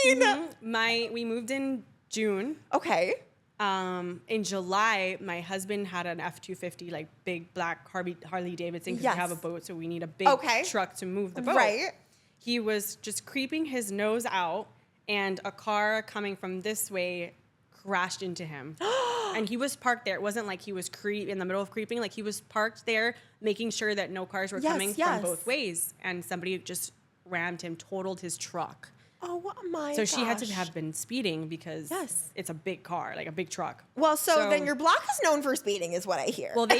you mean? We moved in June. Okay. In July, my husband had an F-250, like big black Harley Davidson, because we have a boat, so we need a big truck to move the boat. Right. He was just creeping his nose out, and a car coming from this way crashed into him. And he was parked there. It wasn't like he was in the middle of creeping. Like he was parked there, making sure that no cars were coming from both ways. And somebody just rammed him, totaled his truck. Oh my gosh. So she had to have been speeding, because it's a big car, like a big truck. Well, so then your block is known for speeding, is what I hear. Well, now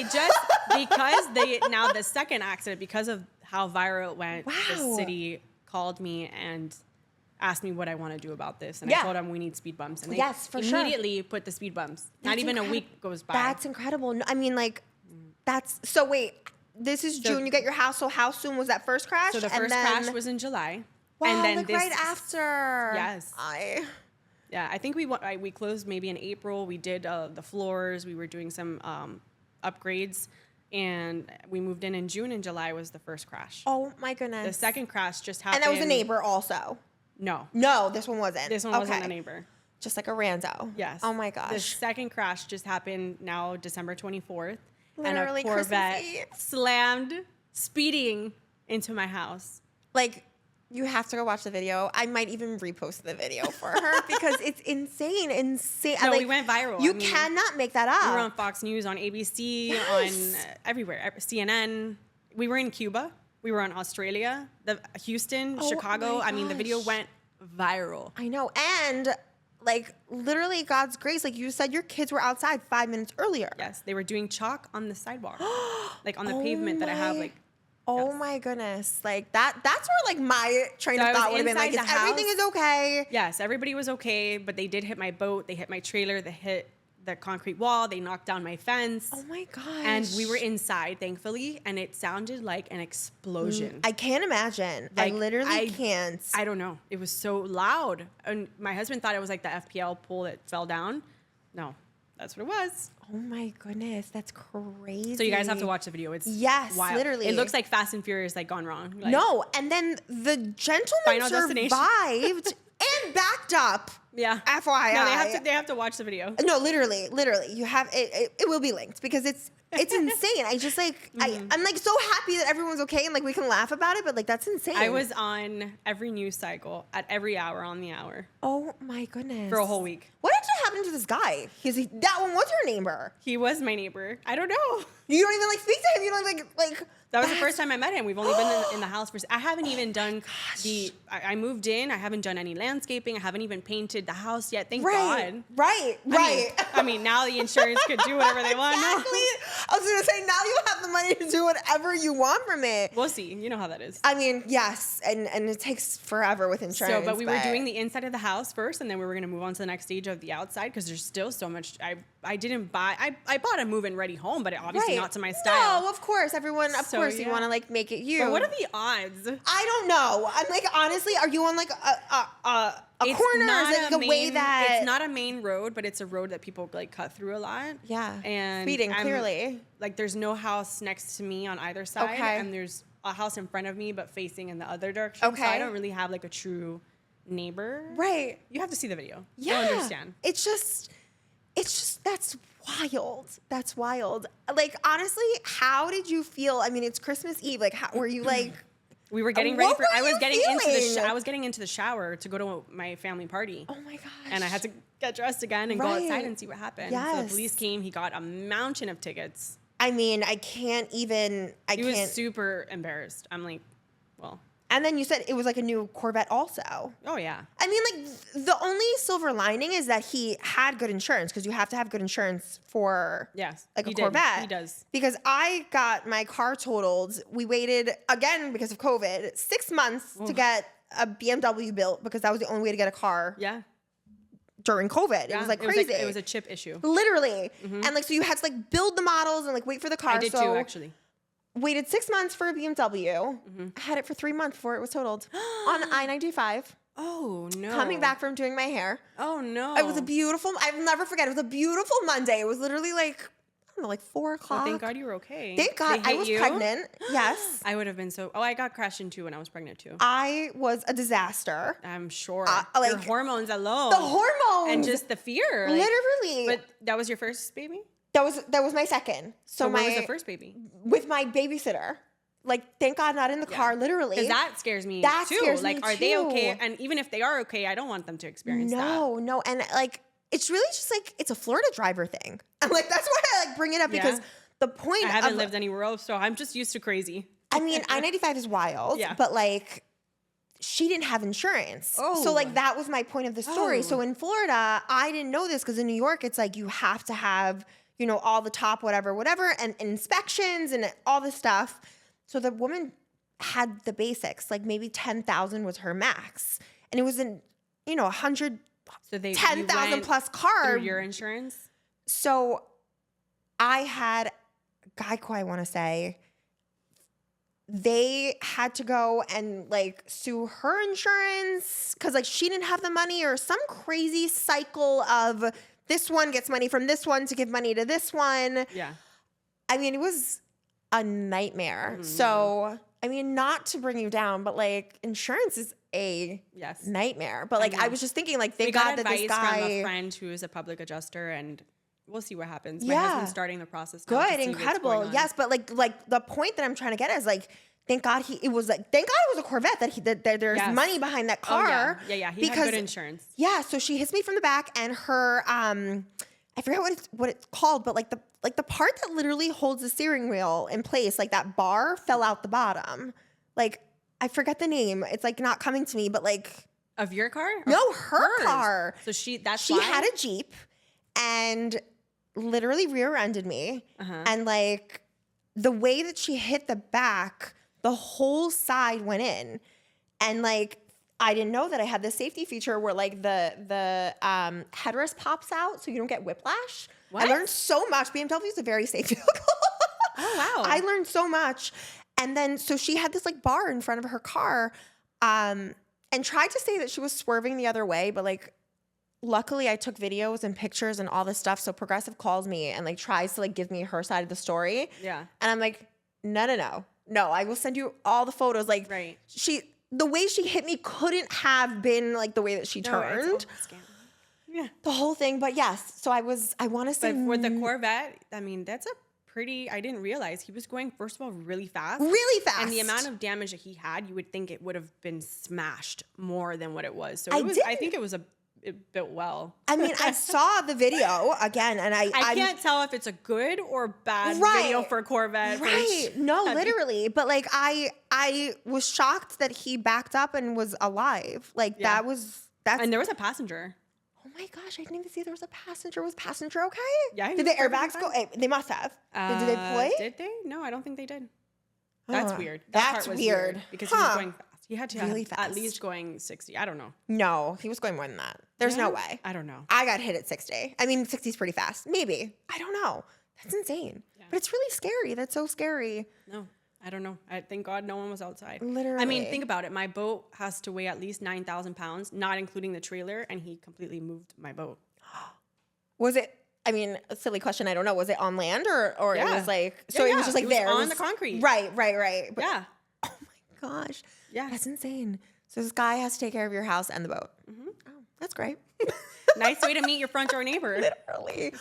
the second accident, because of how viral it went, the city called me and asked me what I want to do about this. And I told them we need speed bumps. And they immediately put the speed bumps. Not even a week goes by. That's incredible. I mean, like, so wait, this is June, you get your house. So how soon was that first crash? So the first crash was in July. Wow, and then like right after. Yes. Yeah, I think we closed maybe in April. We did the floors. We were doing some upgrades. And we moved in June, and July was the first crash. Oh, my goodness. The second crash just happened. And that was a neighbor also? No. No, this one wasn't. This one wasn't a neighbor. Just like a rando. Yes. Oh, my gosh. The second crash just happened now, December 24th. Literally and a Corvette Christmas Eve. slammed, speeding into my house. Like, you have to go watch the video. I might even repost the video for her because it's insane. No, we went viral. You cannot make that up. We were on Fox News, on ABC, on everywhere, CNN. we were in Cuba. We were in Australia, Houston, Chicago. I mean, the video went viral. I know. And like literally God's grace, like you said, your kids were outside 5 minutes earlier. Yes, they were doing chalk on the sidewalk, like on the pavement that I have. Like, oh my goodness, like that's where like my train of thought would have been like, everything is okay. Yes, everybody was okay, but they did hit my boat. They hit my trailer. They hit the concrete wall. They knocked down my fence. Oh my gosh. And we were inside, thankfully, and it sounded like an explosion. I can't imagine. Like, I literally can't. I don't know. It was so loud. And my husband thought it was like the FPL pole that fell down. No, that's what it was. Oh my goodness, that's crazy. So you guys have to watch the video. It's wild. Literally. It looks like Fast and Furious, like gone wrong. Like, no, and then the gentleman survived and backed up. Yeah. FYI. No, they have to watch the video. No, literally, you have it will be linked because it's insane. I just like I'm like so happy that everyone's okay and like we can laugh about it, but like that's insane. I was on every news cycle at every hour on the hour. Oh my goodness. For a whole week. What actually happened to this guy? That one was your neighbor. He was my neighbor. I don't know. You don't even like speak to him. You don't like. That was the first time I met him. We've only been in the house for. I haven't even done I moved in. I haven't done any landscaping. I haven't even painted the house yet. Thank God. Right. I mean, now the insurance could do whatever they want. Exactly. I was gonna say now you have the money to do whatever you want from it. We'll see. You know how that is. I mean, yes, and it takes forever with insurance. But we were doing the inside of the house first, and then we were gonna move on to the next stage of the outside because there's still so much. I didn't buy. I bought a move-in ready home, but obviously not to my style. No, of course, everyone. Of course, you want to like make it you. But what are the odds? I don't know. I'm like, honestly, are you on like a corner? Or is it the way that it's not a main road, but it's a road that people like cut through a lot. Yeah, and speeding clearly. Like, there's no house next to me on either side, and there's a house in front of me, but facing in the other direction. Okay, so I don't really have like a true neighbor. Right. You have to see the video. Yeah. You'll understand. It's just that's wild. That's wild. Like, honestly, how did you feel? I mean, it's Christmas Eve. Like, how were you like? We were getting ready for. I was getting into the shower to go to my family party. Oh my gosh! And I had to get dressed again and go outside and see what happened. Yes. So the police came. He got a mountain of tickets. I mean, I can't even. He was super embarrassed. I'm like, well. And then you said it was like a new Corvette also. Oh, yeah. I mean, like, the only silver lining is that he had good insurance because you have to have good insurance for like a Corvette. He does. Because I got my car totaled. We waited, again, because of COVID, 6 months to get a BMW built because that was the only way to get a car. Yeah. During COVID. It was like crazy. It was a chip issue. Literally. Mm-hmm. And like, so you had to like build the models and like wait for the car. I did too, actually. Waited 6 months for a BMW. Mm-hmm. I had it for 3 months before it was totaled on I-95. Oh, no. Coming back from doing my hair. Oh, no. It was a beautiful, I'll never forget, it was a beautiful Monday. It was literally like, I don't know, like 4 o'clock. Well, thank God you were okay. Thank God. I was pregnant. Yes. I would have been so, I got crashed into when I was pregnant too. I was a disaster. I'm sure. Like, your hormones alone. The hormones. And just the fear. Like, literally. But that was your first baby? That was my second. So where was the first baby? With my babysitter. Like, thank God not in the car, literally. Because that scares me too. Scares like, me are they okay? And even if they are okay, I don't want them to experience that. No. And like, it's really just like, it's a Florida driver thing. And like, that's why I like bring it up because the point I haven't lived anywhere else, so I'm just used to crazy. I mean, I-95 is wild, but like, she didn't have insurance. Oh. So like, that was my point of the story. So in Florida, I didn't know this because in New York, it's like, you have to have, you know, all the top, whatever, and inspections and all this stuff. So the woman had the basics, like maybe 10,000 was her max. And it was in, you know, 10,000 plus car. Through your insurance? So I had Geico, I want to say, they had to go and like sue her insurance because like she didn't have the money or some crazy cycle of this one gets money from this one to give money to this one. Yeah. I mean, it was a nightmare. Mm-hmm. So, I mean, not to bring you down, but like insurance is a nightmare. But like, I was just thinking like, thank God that this guy. We got advice from a friend who is a public adjuster and we'll see what happens. My husband's starting the process now. Good, incredible. Yes, but like the point that I'm trying to get is like, thank God it was a Corvette that there's money behind that car. Oh, yeah. He had good insurance. Yeah, so she hits me from the back and her, I I forget what it's called, but like the part that literally holds the steering wheel in place, like that bar fell out the bottom. Like, I forget the name. It's like not coming to me, but like Of your car? no, her Hers. car. So she She had a Jeep and literally rear-ended me. And like the way that she hit the back, the whole side went in. And like I didn't know that I had this safety feature where like the headrest pops out so you don't get whiplash. What? I learned so much. BMW is a very safe vehicle. Oh, wow. I learned so much. And then so she had this like bar in front of her car and tried to say that she was swerving the other way, but like luckily I took videos and pictures and all this stuff. So Progressive calls me and like tries to like give me her side of the story. Yeah. And I'm like, no, I will send you all the photos. Like Right. the way she hit me couldn't have been like the way that she turned. No, it's all a scam. Yeah. The whole thing. But yes, so I want to say. But for the Corvette, I mean, that's a pretty, I didn't realize he was going, first of all, really fast. Really fast. And the amount of damage that he had, you would think it would have been smashed more than what it was. So I think it was it built well. I mean, I saw the video again, and I can't tell if it's a good or bad video for a Corvette. Right. No, literally. But like I was shocked that he backed up and was alive. Like that's And there was a passenger. Oh my gosh, I didn't even see there was a passenger. Was passenger okay? Yeah. Did the airbags go? They must have. Did they deploy? Did they? No, I don't think they did. That's weird. That's part was weird. because he was going fast. He had to Really have fast. at least going 60. I don't know. No, he was going more than that. There's no way. I don't know. I got hit at 60. I mean, 60 is pretty fast. Maybe. I don't know. That's insane. Yeah. But it's really scary. That's so scary. No, I don't know. Thank God no one was outside. Literally. I mean, think about it. My boat has to weigh at least 9,000 pounds, not including the trailer, and he completely moved my boat. Was it, I mean, a silly question. I don't know. Was it on land or it was like, so Yeah, it was just like it was there. on the concrete. Right. But, Yeah. oh my gosh. Yeah. That's insane. So this guy has to take care of your house and the boat. Mm-hmm. Oh, that's great. Nice way to meet your front door neighbor. Literally.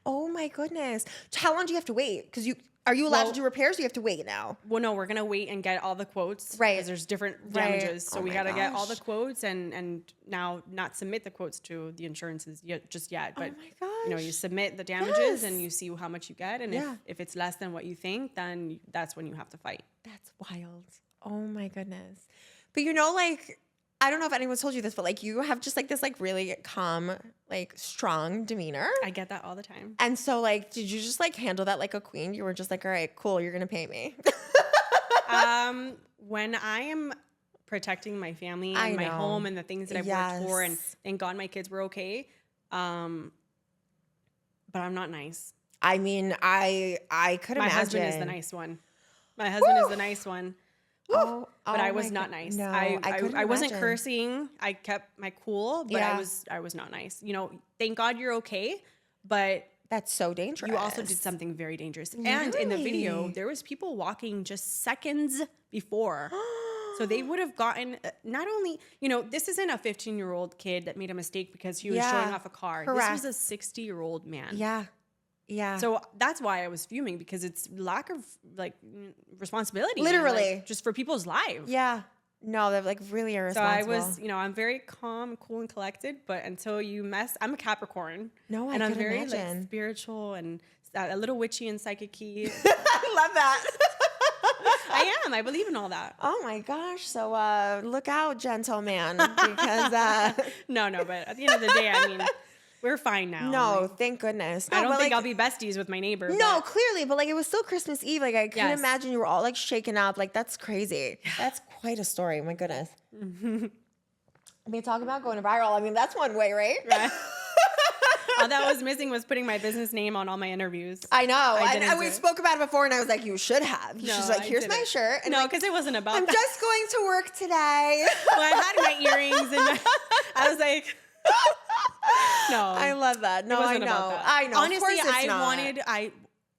Oh my goodness. How long do you have to wait? Because are you allowed to do repairs or you have to wait now? Well, no, we're going to wait and get all the quotes. Right. Because there's different Right. damages. So Oh we my got to get all the gosh. quotes and now not submit the quotes to the insurances just yet. But, my you know, you gosh. submit the damages Yes. and you see how much you get. And Yeah. if it's less than what you think, then that's when you have to fight. That's wild. Oh my goodness. But you know, like, I don't know if anyone's told you this, but like you have just like this like really calm, like strong demeanor. I get that all the time. And so like, did you just like handle that like a queen? You were just like, all right, cool, you're gonna pay me. When I am protecting my family I and my know. home and the things that I've worked for, and Yes. thank God my kids were okay. But I'm not nice. I mean, I could My imagine. husband is the nice one. My husband is the nice one. Oh, But oh I was my not God- nice. No, I wasn't imagine. cursing. I kept my cool, but Yeah. I was not nice. You know, thank God you're okay, but That's so dangerous. you also did something very dangerous. And in the video, Literally. there was people walking just seconds before. So they would have gotten not only, you know, this isn't a 15-year-old kid that made a mistake because he was Yeah, showing off a car. correct. This was a 60-year-old man. Yeah. Yeah. So that's why I was fuming, because it's lack of like responsibility. Literally. like, just for people's lives. yeah. No, they're like really So irresponsible. I was, you know, I'm very calm, cool, and collected. But until you mess, I'm a Capricorn. No, I and I'm could very imagine. like spiritual and a little witchy and psychic-y. I love that. I am. I believe in all that. Oh my gosh. So look out, gentleman, because No, but at the end of the day, I mean, we're fine now. no, Like, thank goodness. No, I don't but, think like, I'll be besties with my neighbor. No, but clearly, but like it was still Christmas Eve. Like I couldn't Yes. imagine you were all like shaken up. Like that's crazy. That's quite a story. My goodness. I mean, talk about going viral. I mean, that's one way, right? Right. All that was missing was putting my business name on all my interviews. I know. didn't And do we it. spoke about it before, and I was like, you should have. No, She's like, I here's my didn't. shirt. And No, like, because it wasn't about I'm that. just going to work today. Well, I had my earrings and I was like, no. I love that. No, It I wasn't know. about that. I know. Honestly, of course it's I not. wanted,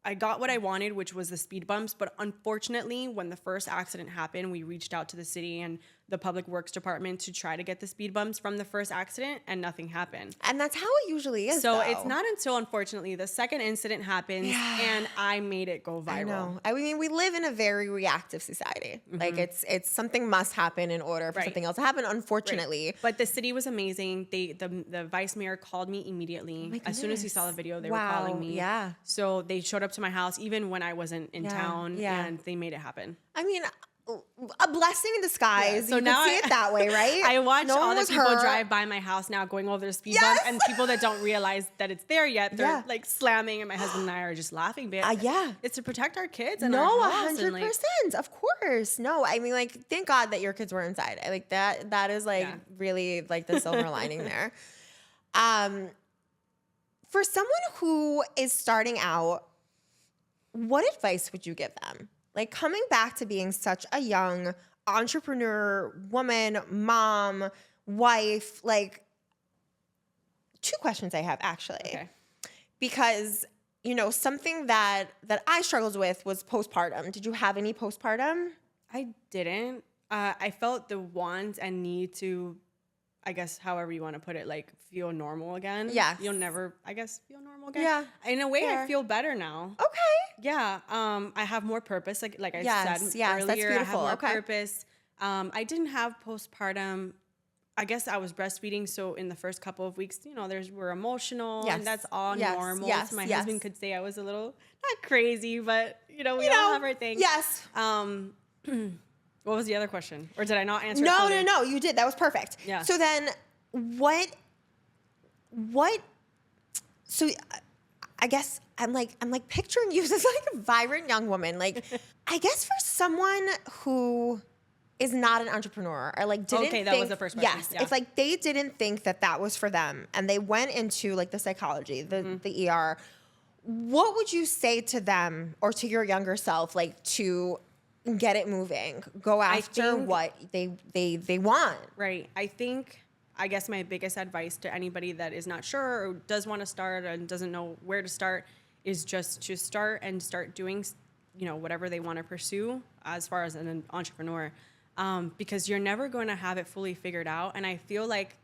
I got what I wanted, which was the speed bumps. But unfortunately, when the first accident happened, we reached out to the city and the public works department to try to get the speed bumps from the first accident, and nothing happened. And that's how it usually is. So though. it's not until, unfortunately, the second incident happens and I made it go viral. I know. I mean, we live in a very reactive society. Like it's something must happen in order for something else to happen, unfortunately. Right. But the city was amazing. The vice mayor called me immediately. As soon as he saw the video, they were calling me. Yeah. So they showed up to my house even when I wasn't in town, and they made it happen. I mean, a blessing in disguise. So you now can see it that way, right? I watch No all one the was people hurt. drive by my house now going over the speed bump, and people that don't realize that it's there yet, they're like slamming, and my husband and I are just laughing. But yeah. it's to protect our kids and No, our house. 100%. Of course. No, I mean, like, thank God that your kids were inside. I like that. That is like really like the silver lining there. For someone who is starting out, what advice would you give them? Like coming back to being such a young entrepreneur, woman, mom, wife, like 2 questions I have actually. Okay. Because, you know, something that I struggled with was postpartum. Did you have any postpartum? I didn't. I felt the want and need to, I guess, however you want to put it, like feel normal again. Yes. You'll never, I guess, feel normal again. Yeah. In a way, Fair. I feel better now. Okay. Yeah. I have more purpose. Like I said yes, earlier, that's beautiful. I have more Okay. purpose. I didn't have postpartum. I guess I was breastfeeding, so in the first couple of weeks, you know, we're emotional, and that's all normal. So my husband could say I was a little not crazy, but we all have our things. Yes. What was the other question, or did I not answer? No, you did. That was perfect. Yeah. So then, what? So I guess I'm like picturing you as like a vibrant young woman. Like, I guess for someone who is not an entrepreneur or like didn't that think, was the first question. Yes, Yeah. if like they didn't think that was for them and they went into like the psychology, the ER, what would you say to them or to your younger self, like to get it moving, go after what they want? Right. I guess my biggest advice to anybody that is not sure or does want to start and doesn't know where to start is just to start doing, whatever they want to pursue as far as an entrepreneur. Because you're never going to have it fully figured out. And I feel like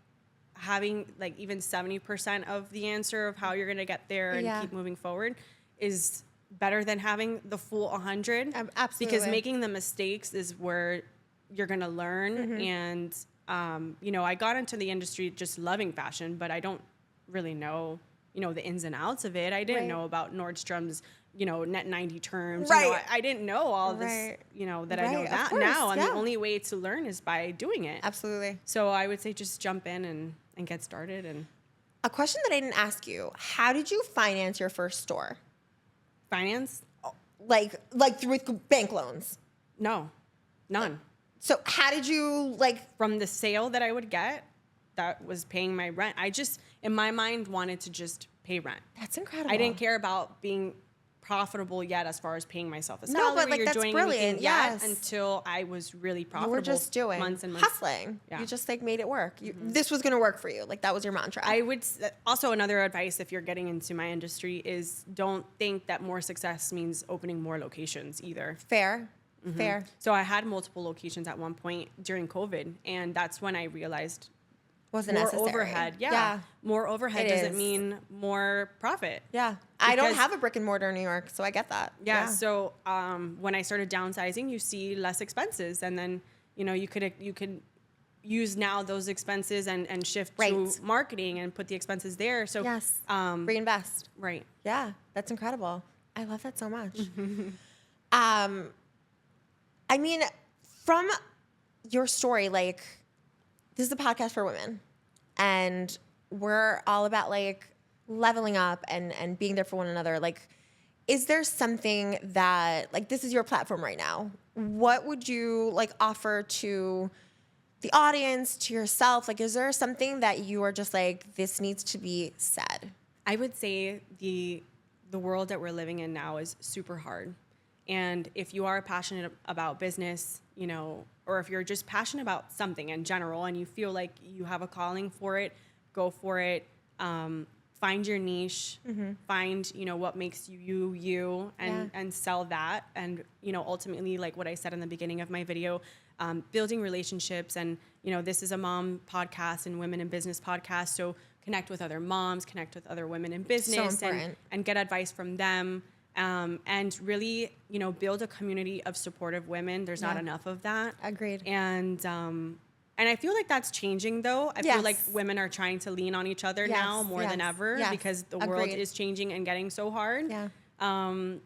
having like even 70% of the answer of how you're going to get there and keep moving forward is better than having the full 100. Absolutely. Because making the mistakes is where you're going to learn. And, I got into the industry just loving fashion, but I don't really know, the ins and outs of it. I didn't know about Nordstrom's, net 90 terms. Right. I didn't know all this, that I know that now. And the only way to learn is by doing it. Absolutely. So I would say just jump in and get started. And a question that I didn't ask you, how did you finance your first store? finance? Like through bank loans? No, none. So how did you From the sale that I would get, that was paying my rent. I just, in my mind, wanted to just pay rent. That's incredible. I didn't care about being profitable yet as far as paying myself a salary No, but or that's doing brilliant. anything Yes. yet until I was really profitable. You were just doing months and months. hustling. Yeah. You just made it work. This was going to work for you. That was your mantra. I would also, another advice if you're getting into my industry is don't think that more success means opening more locations either. Fair. Fair. So I had multiple locations at one point during COVID, and that's when I realized Wasn't more necessary. overhead. Yeah. More overhead It doesn't is. mean more profit. Yeah. I don't Because- have a brick and mortar in New York, so I get that. Yeah. So when I started downsizing, you see less expenses, and then you could use now those expenses and shift to Right. marketing and put the expenses there. So Yes. Reinvest. right. Yeah. That's incredible. I love that so much. I mean, from your story, this is a podcast for women, and we're all about leveling up and being there for one another. Is there something that this is your platform right now? What would you offer to the audience, to yourself? Is there something that you are just this needs to be said? I would say the world that we're living in now is super hard. And if you are passionate about business, or if you're just passionate about something in general and you feel like you have a calling for it, go for it. find your niche, find, you know, what makes you, and sell that. And, you know, ultimately, like what I said in the beginning of my video, building relationships. And, you know, this is a mom podcast and women in business podcast. So connect with other moms, connect with other women in business, and get advice from them. And really, you know, build a community of supportive women. There's not enough of that. Agreed. And I feel like that's changing, though. I feel like women are trying to lean on each other now more than ever because the world is changing and getting so hard. Yeah.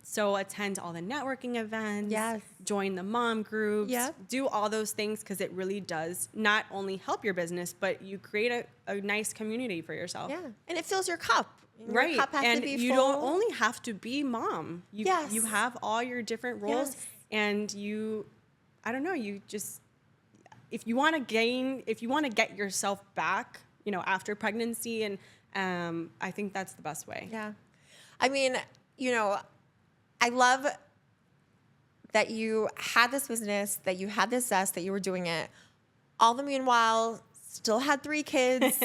So attend all the networking events, join the mom groups, do all those things, because it really does not only help your business, but you create a nice community for yourself. Yeah, and it fills your cup. Right. Your cup has and to be you full. don't only have to be mom. You have all your different roles, and I don't know, you just, if you want to get yourself back, you know, after pregnancy, and I think that's the best way. Yeah. I mean, you know, I love that you had this business, that you had this zest, that you were doing it. All the meanwhile, still had 3 kids,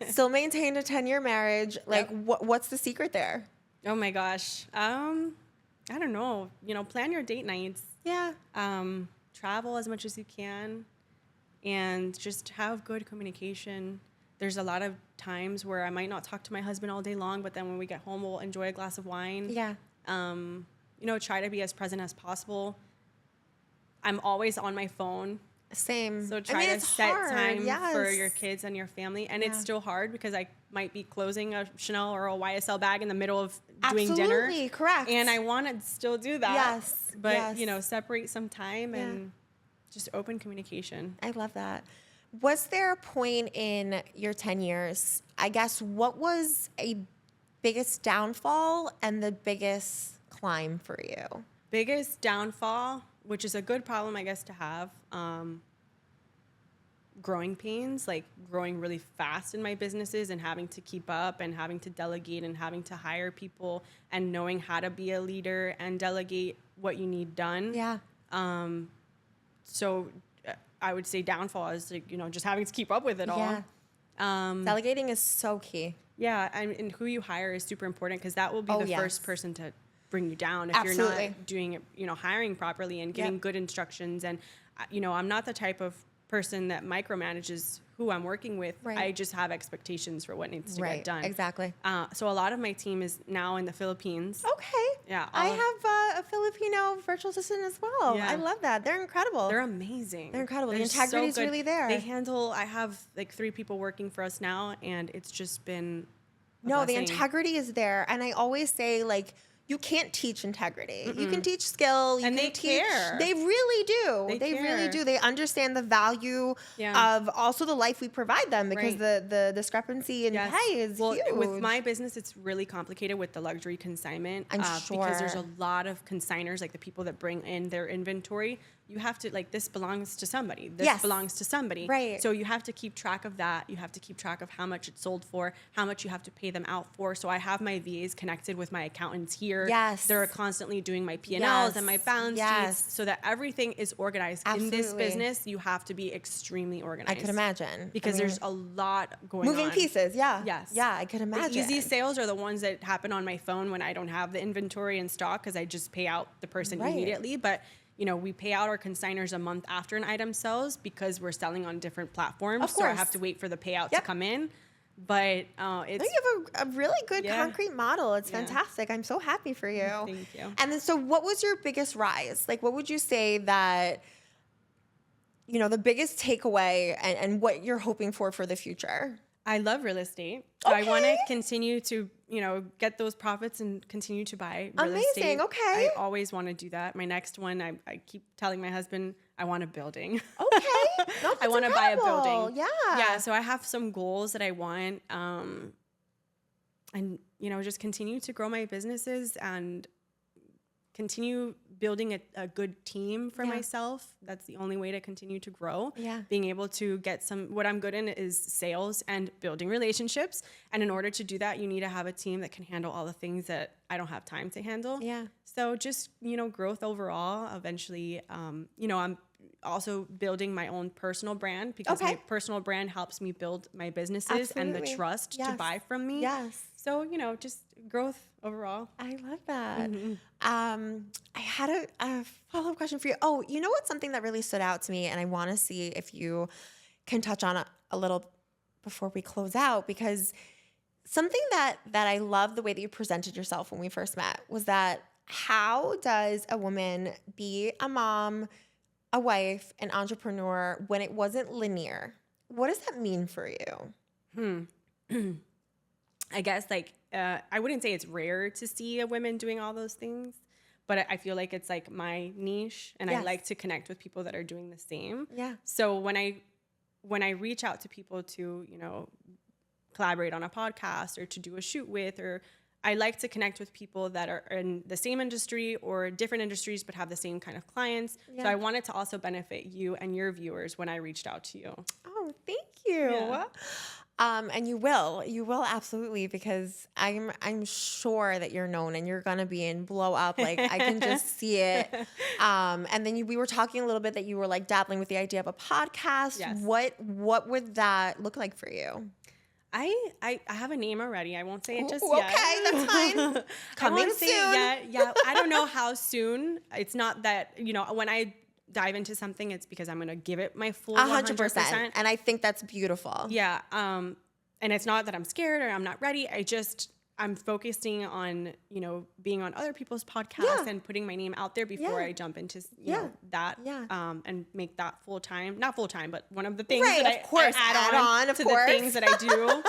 still maintained a 10-year marriage. Like, what's the secret there? Oh my gosh. I don't know. You know, plan your date nights. Yeah. Travel as much as you can, and just have good communication. There's a lot of times where I might not talk to my husband all day long, but then when we get home, we'll enjoy a glass of wine. Yeah. You know, try to be as present as possible. I'm always on my phone. Same. So try to set time for your kids and your family. And it's still hard because I might be closing a Chanel or a YSL bag in the middle of doing dinner. Absolutely, correct. And I want to still do that. Yes. But, you know, separate some time and just open communication. I love that. Was there a point in your 10 years, I guess, what was a biggest downfall and the biggest climb for you? Biggest downfall, which is a good problem, I guess, to have. Growing pains, like growing really fast in my businesses and having to keep up and having to delegate and having to hire people and knowing how to be a leader and delegate what you need done. Yeah. So I would say downfall is, like, you know, just having to keep up with it all. Delegating is so key. Yeah. And who you hire is super important, because that will be the first person to bring you down if you're not doing it, you know, hiring properly and giving good instructions. And, you know, I'm not the type of person that micromanages who I'm working with. Right. I just have expectations for what needs to get done. Exactly. So a lot of my team is now in the Philippines. Okay. Yeah. I have a Filipino virtual assistant as well. Yeah. I love that. They're incredible. They're amazing. They're incredible. They're The integrity is so good. really there. I have like 3 people working for us now, and it's just been a the blessing. integrity is there. And I always say, like, you can't teach integrity. You can teach skill. You And can they teach, care. They really do. They really care. do. They understand the value of also the life we provide them, because the discrepancy in pay is huge. With my business, it's really complicated with the luxury consignment. I'm sure. Because there's a lot of consigners, like the people that bring in their inventory. You have to, like, this belongs to somebody. This belongs to somebody. Right. So you have to keep track of that. You have to keep track of how much it's sold for, how much you have to pay them out for. So I have my VAs connected with my accountants here. Yes. They're constantly doing my P&Ls and my balance sheets, so that everything is organized. Absolutely. In this business, you have to be extremely organized. I could imagine. Because there's a lot going on. Moving pieces, Yes. Yeah, I could imagine. The easy sales are the ones that happen on my phone when I don't have the inventory in stock, because I just pay out the person immediately. But, you know, we pay out our consigners a month after an item sells, because we're selling on different platforms. Of course. So I have to wait for the payout to come in. But it's... I think you have a really good concrete model. It's fantastic. I'm so happy for you. Thank you. And then, so what was your biggest rise? Like, what would you say that, you know, the biggest takeaway and what you're hoping for the future? I love real estate. So I want to continue to, you know, get those profits and continue to buy real estate. Amazing. Okay. I always want to do that. My next one, I keep telling my husband, I want a building. Okay. No, I want to buy a incredible. building. Yeah. Yeah. So I have some goals that I want, and, you know, just continue to grow my businesses and continue building a good team for myself. That's the only way to continue to grow. Yeah. Being able to get what I'm good in is sales and building relationships. And in order to do that, you need to have a team that can handle all the things that I don't have time to handle. Yeah. So just, you know, growth overall. Eventually, you know, I'm also building my own personal brand, because my personal brand helps me build my businesses and the trust to buy from me. Yes. So, you know, just growth overall. I love that. Mm-hmm. I had a follow-up question for you. Oh, you know what's something that really stood out to me, and I want to see if you can touch on a little before we close out, because something that I love the way that you presented yourself when we first met was that how does a woman be a mom, a wife, an entrepreneur when it wasn't linear? What does that mean for you? I guess like I wouldn't say it's rare to see a woman doing all those things, but I feel like it's like my niche, and I like to connect with people that are doing the same. Yeah. So when I reach out to people to, you know, collaborate on a podcast or to do a shoot with, or I like to connect with people that are in the same industry or different industries but have the same kind of clients. Yeah. So I wanted to also benefit you and your viewers when I reached out to you. Oh, thank you. Yeah. And you will absolutely, because I'm sure that you're known and you're gonna be in blow up. Like I can just see it. And then we were talking a little bit that you were like dabbling with the idea of a podcast. Yes. What would that look like for you? I have a name already. I won't say it just yet. Okay, that's fine. Coming soon. Yeah, I don't know how soon. It's not that, you know, when I dive into something, it's because I'm going to give it my full 100%. And I think that's beautiful. Yeah. And it's not that I'm scared or I'm not ready. I'm focusing on, you know, being on other people's podcasts and putting my name out there before I jump into you know, that and make that full time, not full time, but one of the things that I add on to the things that I do.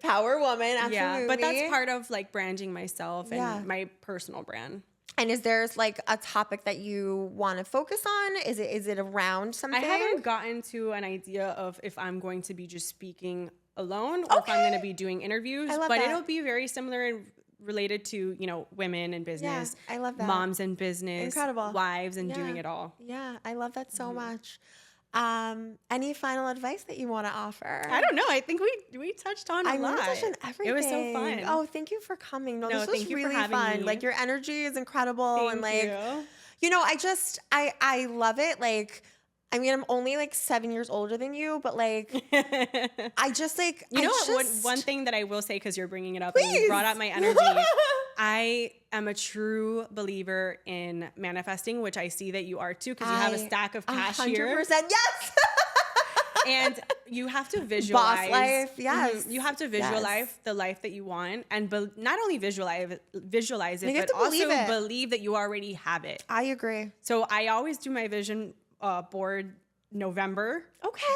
Power woman, absolutely. Yeah, but that's part of like branding myself and my personal brand. And is there like a topic that you want to focus on? Is it around something? I haven't gotten to an idea of if I'm going to be just speaking alone or if I'm going to be doing interviews, but it'll be very similar and related to, you know, women in business. Yeah, I love that. Moms in business, incredible, wives, and doing it all. Yeah, I love that so much. Any final advice that you want to offer? I don't know. I think we touched on a lot. We touched on everything. It was so fun. Oh, thank you for coming. No, this was really fun. Me. Like your energy is incredible. Thank you know, I love it. Like, I mean, I'm only like 7 years older than you, but like, I just like, you know what? One thing that I will say, because you're bringing it up and you brought up my energy. I am a true believer in manifesting, which I see that you are too, because you have a stack of cash 100%, here. 100%, yes. And you have to visualize. Boss life, yes. You have to visualize the life that you want, and not only visualize it, but also believe that you already have it. I agree. So I always do my vision board November,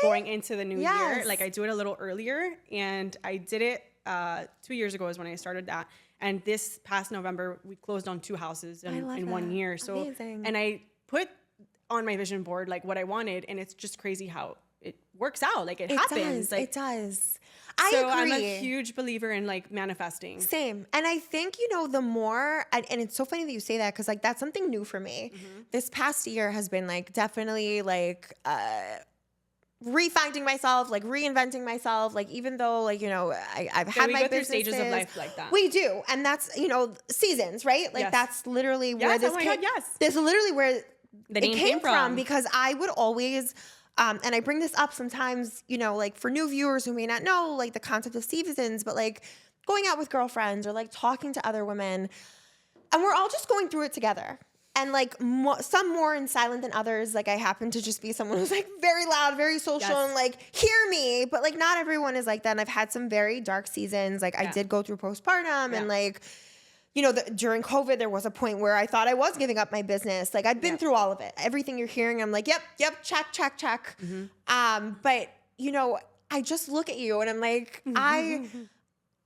going into the new year. Like I do it a little earlier, and I did it 2 years ago is when I started that. And this past November, we closed on 2 houses in 1 year. So, amazing. And I put on my vision board like what I wanted, and it's just crazy how it works out. Like it happens. Does. It does. I agree. I'm a huge believer in like manifesting. Same. And I think, you know, the more, and it's so funny that you say that, because like that's something new for me. This past year has been like definitely like refinding myself, like reinventing myself. Like even though like, you know, I've had my businesses. Stages of life like that. We do. And that's, you know, seasons, right? Like that's literally where this came. This is literally where the name it came from, because I would always, and I bring this up sometimes, you know, like for new viewers who may not know like the concept of seasons, but like going out with girlfriends or like talking to other women, and we're all just going through it together. And like some more in silent than others. Like I happen to just be someone who's like very loud, very social, and like hear me. But like not everyone is like that. And I've had some very dark seasons. Like I did go through postpartum, and like, you know, during COVID, there was a point where I thought I was giving up my business. Like I've been through all of it. Everything you're hearing, I'm like, yep, check. But you know, I just look at you and I'm like,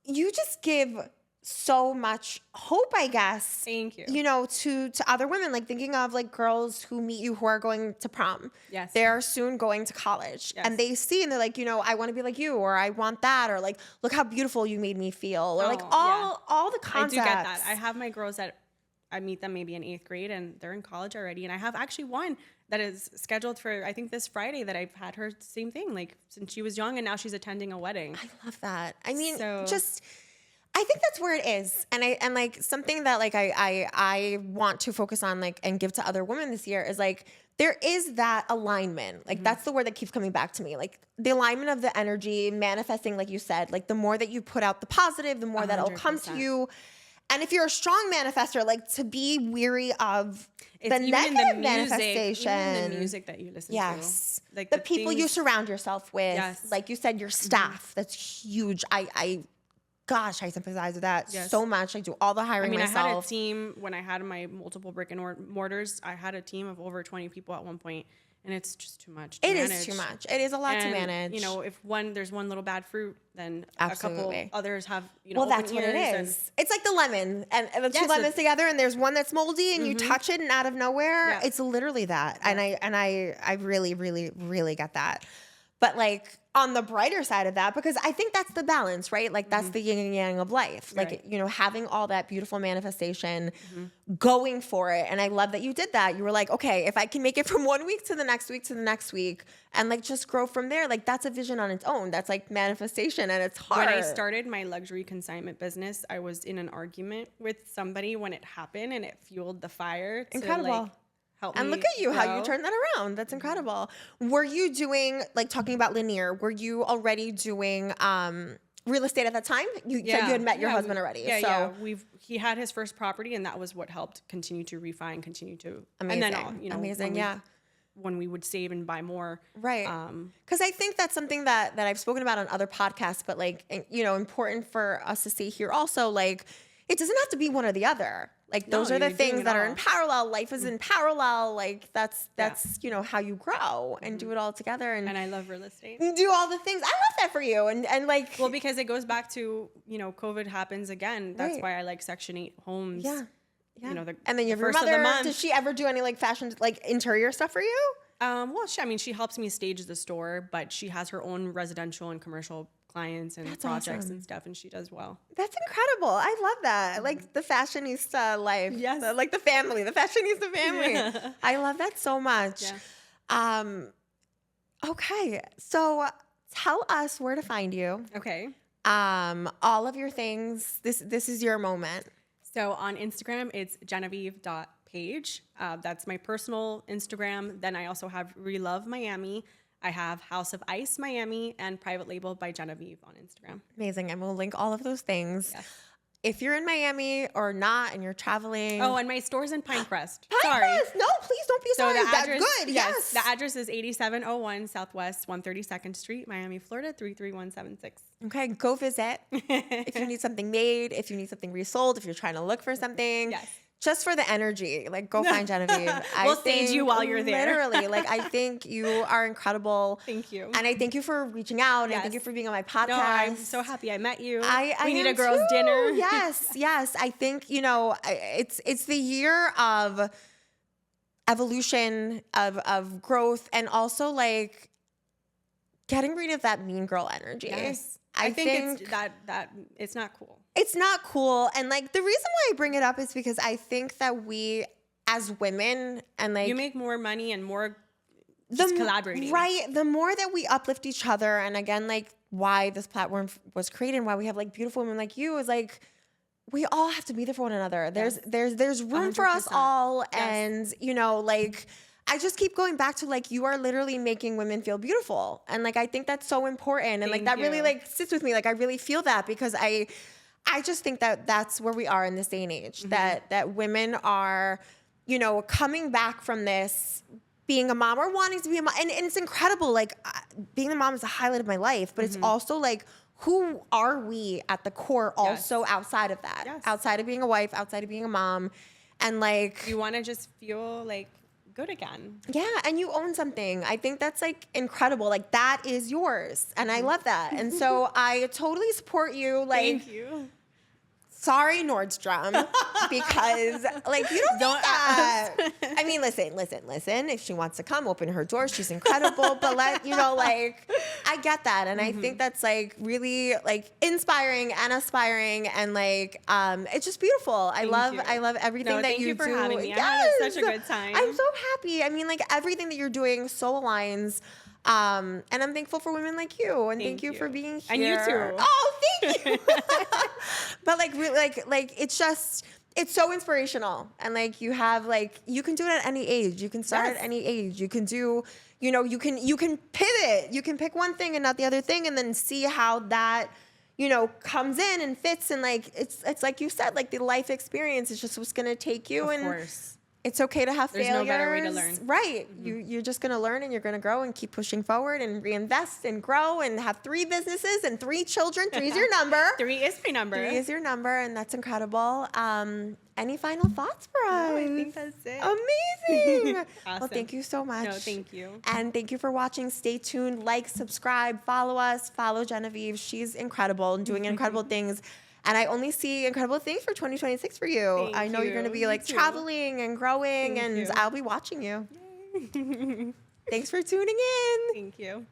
you just give so much hope, I guess. Thank you. You know, to other women, like thinking of like girls who meet you who are going to prom. Yes. They're soon going to college. Yes. And they see and they're like, you know, I want to be like you, or I want that, or like, look how beautiful you made me feel. Or like all the concepts. I do get that. I have my girls that I meet them maybe in 8th grade and they're in college already. And I have actually one that is scheduled for, I think this Friday, that I've had her same thing, like since she was young, and now she's attending a wedding. I love that. I mean, I think that's where it is. And like something that like I want to focus on, like, and give to other women this year is like there is that alignment. Like that's the word that keeps coming back to me. Like the alignment of the energy, manifesting, like you said, like the more that you put out the positive, the more that it'll come to 100%. you. And if you're a strong manifester, like to be weary of It's the even negative in the music, manifestation. even in the music that you listen Yes. to. Like the people you things- surround yourself with. Yes. Like you said, your staff. That's huge. Gosh, I sympathize with that Yes. so much. I do all the hiring I myself. had a team when I had my multiple brick and mortars. I had a team of over 20 people at one point, and it's just too much to manage. It is too much. It is a lot to And, manage. You know, if there's one little bad fruit, then Absolutely. a couple others have, you know, Well, open that's what it ears is. It's like the lemon and the two Yes, lemons together, and there's one that's moldy, and you touch it, and out of nowhere, Yeah. it's literally that. And I really, really, really get that. But like on the brighter side of that, because I think that's the balance, right? Like that's the yin and yang of life. Like, Right. you know, having all that beautiful manifestation, going for it. And I love that you did that. You were like, okay, if I can make it from 1 week to the next week to the next week and like just grow from there, like that's a vision on its own. That's like manifestation, and it's hard. When I started my luxury consignment business, I was in an argument with somebody when it happened, and it fueled the fire to Incredible. like help And me look at you, how you grow. turned that around. That's incredible. Were you doing, like talking about linear, were you already doing real estate at that time? You said you had met your husband already. Yeah, he had his first property, and that was what helped continue to refine, continue to, Amazing. and then you know, Amazing, when we would save and buy more, Right. Because I think that's something that I've spoken about on other podcasts, but like, you know, important for us to say here also, like, it doesn't have to be one or the other. Like those No, are the you're doing things it that are all. in parallel. Life is in parallel. Like that's you know, how you grow and do it all together and and I love real estate. do all the things. I love that for you. And like, Well, because it goes back to, you know, COVID happens again. That's Right. why I like Section 8 homes. yeah. You know, and then you have your first of the mother. month. Does she ever do any like fashion, like interior stuff for you? Well, she helps me stage the store, but she has her own residential and commercial clients and That's projects awesome. and stuff, and she does well. That's incredible. I love that. Like the fashionista life. Yes. Like the family, the fashionista family. I love that so much. Yeah. Okay. So tell us where to find you. Okay. All of your things. This is your moment. So on Instagram, it's Genavieve.Paige. That's my personal Instagram. Then I also have Relove Miami. I have House of Ice Miami and Private Label by Genevieve on Instagram. Amazing. And we'll link all of those things. Yes. If you're in Miami or not and you're traveling. Oh, and my store's in Pinecrest. Pinecrest. No, please don't be So sorry. the address, Good. Yes. the address is 8701 Southwest 132nd Street, Miami, Florida 33176. Okay, go visit. If you need something made, if you need something resold, if you're trying to look for something. Yes. Just for the energy, like go find Genevieve. We'll stage you while you're there. Literally, like I think you are incredible. Thank you. And I thank you for reaching out. And I Yes. thank you for being on my podcast. No, I'm so happy I met you. I we need am a girls' too. dinner. Yes, yes. I think, you know, it's the year of evolution, of growth, and also like getting rid of that mean girl energy. Yes. I I think it's that it's not cool. It's not cool. And like the reason why I bring it up is because I think that we as women and like You make more money and more just collaborating. Right. The more that we uplift each other, and again, like why this platform was created and why we have like beautiful women like you is like we all have to be there for one another. There's room for us 100%. all. Yes. And you know, like I just keep going back to like you are literally making women feel beautiful. And like I think that's so important. And like Thank that really you. like sits with me. Like I really feel that because I just think that that's where we are in this day and age. That women are, you know, coming back from this, being a mom or wanting to be a mom, and it's incredible. Like being a mom is a highlight of my life, but it's also like who are we at the core? Also outside of that, Yes. outside of being a wife, outside of being a mom, and like You want to just feel like good again. yeah, and you own something. I think that's like incredible. Like that is yours, and I love that. And so I totally support you. Like Thank you. sorry, Nordstrom, because like you don't need that. I mean, listen. If she wants to come, open her door. She's incredible. But like I get that, and I think that's like really like inspiring and aspiring, and like it's just beautiful. I love everything that thank you you for do. having me. I had such a good time. I'm so happy. I mean, like everything that you're doing so aligns. And I'm thankful for women like you, and thank you for being here. And you too. Oh, thank you. But like, really, like it's just, It's so inspirational. And like you have like you can do it at any age. You can start Yes. at any age. You can do, you know, you can pivot. You can pick one thing and not the other thing and then see how that, you know, comes in and fits, and like it's like you said, like the life experience is just what's gonna take you. Of and course. it's okay to have There's failures. no better way to learn. Right. You're just going to learn, and you're going to grow and keep pushing forward and reinvest and grow and have 3 businesses and 3 children. 3 is your number. 3 is my number. 3 is your number, and that's incredible. Any final thoughts for us? No, I think that's it. Amazing. Well, Awesome. thank you so much. No, thank you. And thank you for watching. Stay tuned. Like, subscribe, follow us, follow Genevieve. She's incredible and doing incredible things. And I only see incredible things for 2026 for you. Thank I know you're going to you. be Me like too. traveling and growing, Thank and you. I'll be watching you. Thanks for tuning in. Thank you.